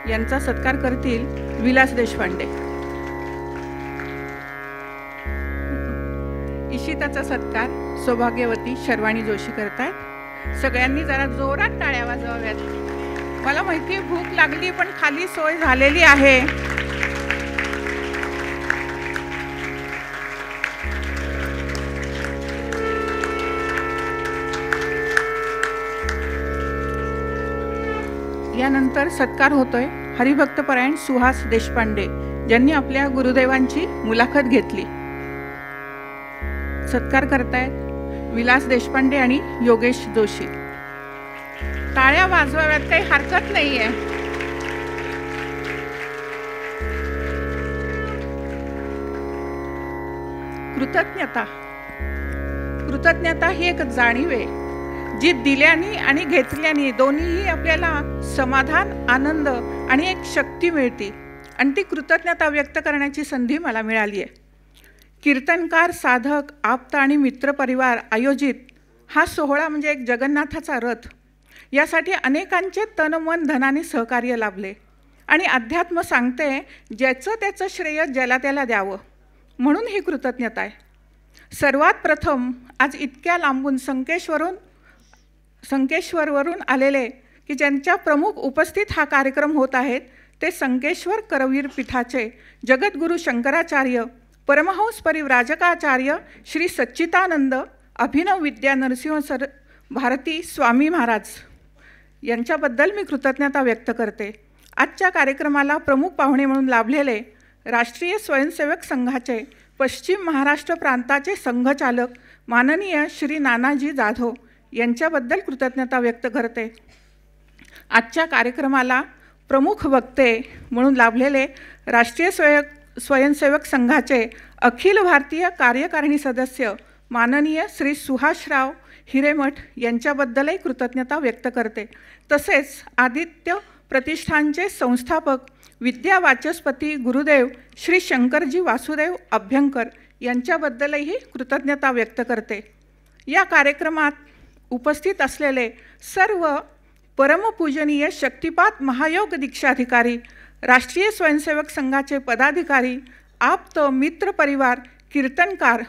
यांचा सत्कार करतील विलास देशपांडे. इशिताचा सत्कार सौभाग्यवती शर्वाणी जोशी करतायत. सगळ्यांनी जरा जोरात टाळ्या वाजवाव्यात. मला माहिती आहे भूक लागली, पण खाली सोय झालेली आहे. यानंतर सत्कार होतोय हरिभक्तपरायण सुहास देशपांडे ज्यांनी आपल्या गुरुदेवांची मुलाखत घेतली. सत्कार करतायत विलास देशपांडे आणि योगेश जोशी. टाळ्या वाजवाव्यात काही हरकत नाहीये. कृतज्ञता ही एक जाणीव आहे जी दिल्याने आणि घेतल्याने दोन्हीही आपल्याला समाधान, आनंद आणि एक शक्ती मिळते. आणि ती कृतज्ञता व्यक्त करण्याची संधी मला मिळाली आहे. कीर्तनकार, साधक, आप्त आणि मित्रपरिवार आयोजित हा सोहळा म्हणजे एक जगन्नाथाचा रथ. यासाठी अनेकांचे तन, मन, धनाने सहकार्य लाभले. आणि अध्यात्म सांगते ज्याचं त्याचं श्रेय ज्याला त्याला द्यावं, म्हणून ही कृतज्ञता आहे. सर्वात प्रथम आज इतक्या लांबून संकेश्वरवरून आलेले की ज्यांच्या प्रमुख उपस्थित हा कार्यक्रम होत आहेत ते संकेश्वर करवीर पीठाचे जगद्गुरू शंकराचार्य, परमहंस परिव्राजकाचार्य श्री सच्चिदानंद अभिनव विद्या नरसिंह सर भारती स्वामी महाराज यांच्याबद्दल मी कृतज्ञता व्यक्त करते. आजच्या कार्यक्रमाला प्रमुख पाहुणे म्हणून लाभलेले राष्ट्रीय स्वयंसेवक संघाचे पश्चिम महाराष्ट्र प्रांताचे संघचालक माननीय श्री नानाजी जाधव यांच्याबद्दल कृतज्ञता व्यक्त करते. आजच्या कार्यक्रमाला प्रमुख वक्ते म्हणून लाभलेले राष्ट्रीय स्वयंसेवक संघाचे अखिल भारतीय कार्यकारिणी सदस्य माननीय श्री सुहासराव हिरेमठ यांच्याबद्दलही कृतज्ञता व्यक्त करते. तसेच आदित्य प्रतिष्ठानचे संस्थापक विद्या वाचस्पती गुरुदेव श्री शंकरजी वासुदेव अभ्यंकर यांच्याबद्दलही कृतज्ञता व्यक्त करते. या कार्यक्रमात उपस्थित असलेले सर्व परमपूजनीय शक्तिपात महायोग दीक्षाधिकारी, राष्ट्रीय स्वयंसेवक संघाचे पदाधिकारी, आप्त, मित्र परिवार, कीर्तनकार,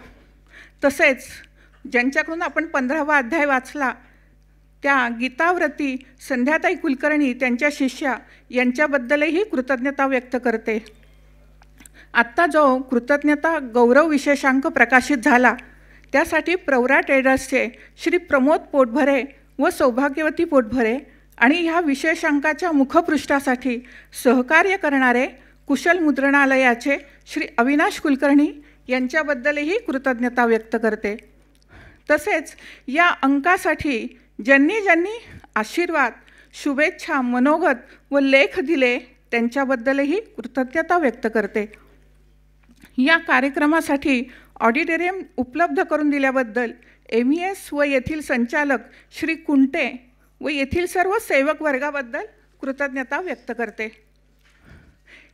तसेच ज्यांच्याकडून आपण 15वा अध्याय वाचला त्या गीताव्रती संध्याताई कुलकर्णी त्यांच्या शिष्या यांच्याबद्दलही कृतज्ञता व्यक्त करते. आत्ता जो कृतज्ञता गौरव विशेषांक प्रकाशित झाला त्यासाठी प्रवरा ट्रेडर्सचे श्री प्रमोद पोटभरे व सौभाग्यवती पोटभरे आणि ह्या विशेषांकाच्या मुखपृष्ठासाठी सहकार्य करणारे कुशल मुद्रणालयाचे श्री अविनाश कुलकर्णी यांच्याबद्दलही कृतज्ञता व्यक्त करते. तसेच या अंकासाठी ज्यांनी आशीर्वाद, शुभेच्छा, मनोगत व लेख दिले त्यांच्याबद्दलही कृतज्ञता व्यक्त करते. या कार्यक्रमासाठी ऑडिटोरियम उपलब्ध करून दिल्याबद्दल MES व येथील संचालक श्री कुंटे व येथील सर्व सेवक वर्गाबद्दल कृतज्ञता व्यक्त करते.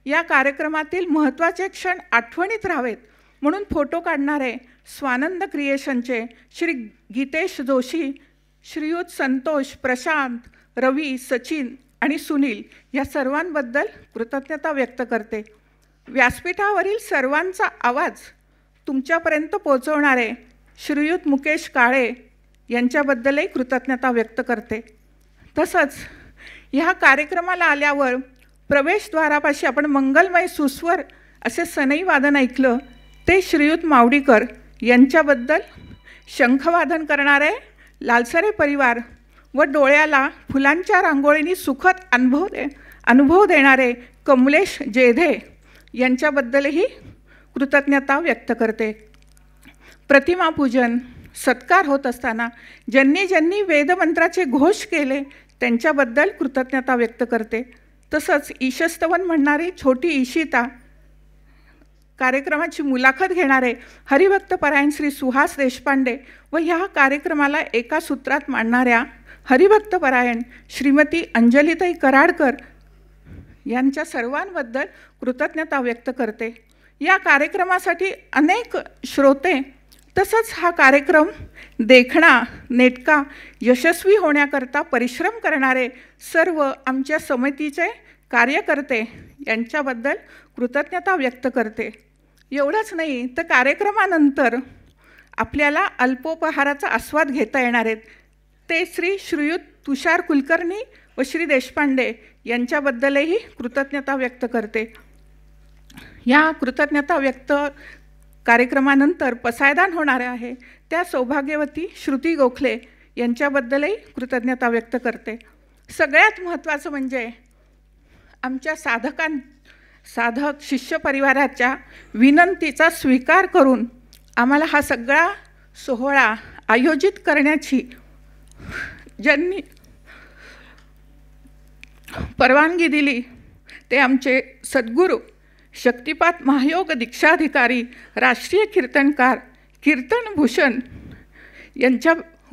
या कार्यक्रमातील महत्त्वाचे क्षण आठवणीत राहावेत म्हणून फोटो काढणारे स्वानंद क्रिएशनचे श्री गीतेश जोशी, श्रीयुत संतोष, प्रशांत, रवी, सचिन आणि सुनील या सर्वांबद्दल कृतज्ञता व्यक्त करते. व्यासपीठावरील सर्वांचा आवाज तुमच्यापर्यंत पोहोचवणारे श्रीयुत मुकेश काळे यांच्याबद्दलही कृतज्ञता व्यक्त करते. तसंच ह्या कार्यक्रमाला आल्यावर प्रवेशद्वारापाशी आपण मंगलमय सुस्वर असे सनई वादन ऐकलं ते श्रीयुत मावडीकर यांच्याबद्दल, शंखवादन करणारे लालसरे परिवार व डोळ्याला फुलांच्या रांगोळीनी सुखद अनुभव देणारे कमलेश जेधे यांच्याबद्दलही कृतज्ञता व्यक्त करते. प्रतिमापूजन, सत्कार होत असताना ज्यांनी वेदमंत्राचे घोष केले त्यांच्याबद्दल कृतज्ञता व्यक्त करते. तसंच ईशस्तवन म्हणणारी छोटी ईशिता, कार्यक्रमाची मुलाखत घेणारे हरिभक्तपरायण श्री सुहास देशपांडे व ह्या कार्यक्रमाला एका सूत्रात मांडणाऱ्या हरिभक्तपरायण श्रीमती अंजलीताई कराडकर यांच्या सर्वांबद्दल कृतज्ञता व्यक्त करते. या कार्यक्रमासाठी अनेक श्रोते तसंच हा कार्यक्रम देखणा, नेटका यशस्वी होण्याकरता परिश्रम करणारे सर्व आमच्या समितीचे कार्यकर्ते यांच्याबद्दल कृतज्ञता व्यक्त करते. एवढंच नाही तर कार्यक्रमानंतर आपल्याला अल्पोपहाराचा आस्वाद घेता येणार आहेत ते श्रीयुत तुषार कुलकर्णी व श्री देशपांडे यांच्याबद्दलही कृतज्ञता व्यक्त करते. या कृतज्ञता व्यक्त कार्यक्रमानंतर पसायदान होणार आहे त्या सौभाग्यवती श्रुती गोखले यांच्याबद्दलही कृतज्ञता व्यक्त करते. सगळ्यात महत्त्वाचं म्हणजे आमच्या साधक शिष्य परिवाराच्या विनंतीचा स्वीकार करून आम्हाला हा सगळा सोहळा आयोजित करण्याची ज्यांनी परवानगी दिली ते आमचे सद्गुरू शक्तिपात महायोग दीक्षाधिकारी राष्ट्रीय कीर्तनकार कीर्तनभूषण यांच्या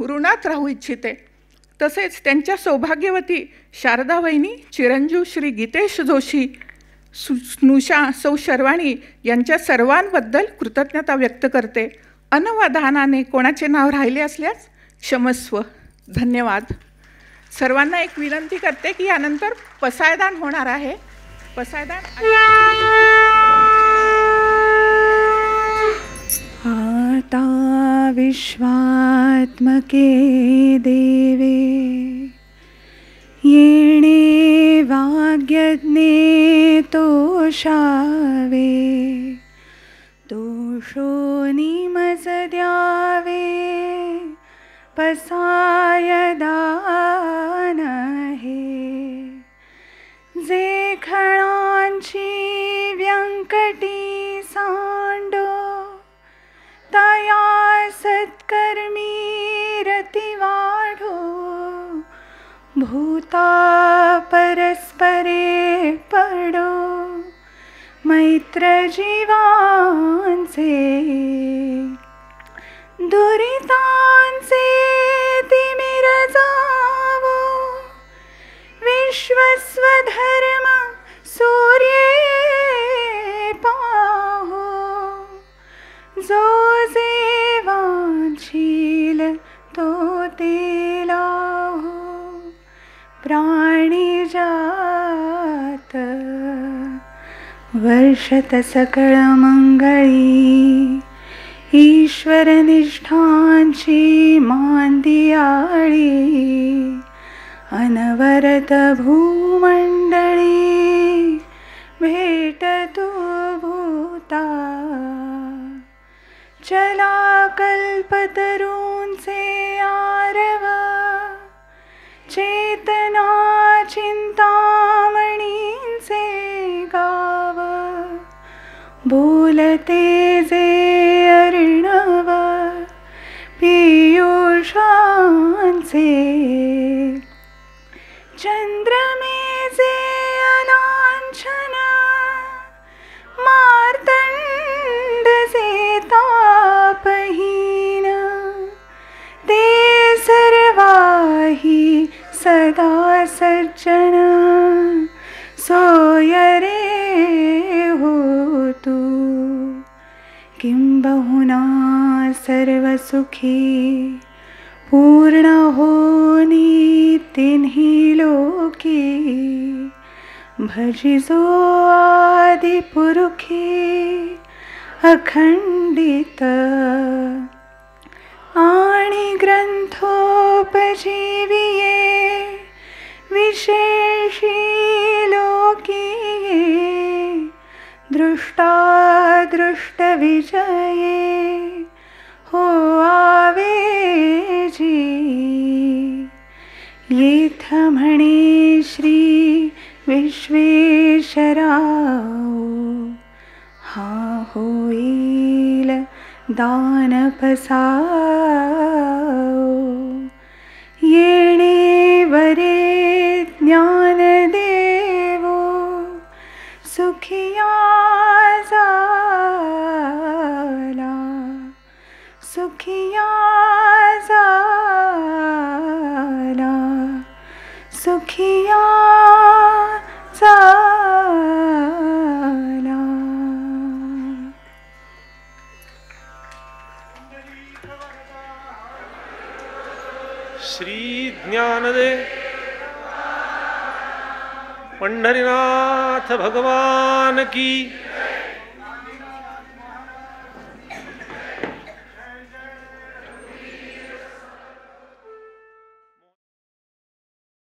ऋणात राहू इच्छिते. तसेच त्यांच्या सौभाग्यवती शारदा वहिनी, चिरंजीव श्री गीतेश जोशी, स्नुषा सौ शर्वाणी यांच्या सर्वांबद्दल कृतज्ञता व्यक्त करते. अनवधानाने कोणाचे नाव राहिले असल्यास क्षमस्व. धन्यवाद. सर्वांना एक विनंती करते की यानंतर पसायदान होणार आहे. पसायदान आता विश्वात्मके देवे येणे वाग्यज्ञे तोषावे दोषोनी मज द्यावे पसायदान हे जे खणांची व्यंकटी सांडो तया सत्कर्मी रती वाढो भूता परस्परे पडो मैत्र जीवांचे दुरितांचे तिमिर जावो विश्वस्वधर्म सूर्ये पाहो जो जे वांछील तो ते लाहो प्राणी जात वर्षत सकळ मंगळी ईश्वर निष्ठांची मांदियाळी अनवरत भूमंडळी भेट तू भूता चला कल्पतरूंचे आरव चेतना चिंतामणींचे गाव बोलते जे अर्णव पीयूषांचे चंद्रमे जे अलांछन मार्तंड जे तापहीन ते सर्वाही सदा सज्जन सोय रे हो तू किंबहुना सर्वसुखी पूर्ण होनी तिन्ही लोकी भजिजो आदि पुरुखी अखंडित आणि ग्रंथोपजीविये विशेषी लोकीये दृष्टादृष्ट विजये हो आवेजी येथ म्हणे श्री विश्वेश्वराव हा होईल दानपसाव येणे वरे ज्ञान देवो सुखिया झाला सुखिया झाला सुखिया झाला. श्री ज्ञानदेव पंढरीनाथ भगवान की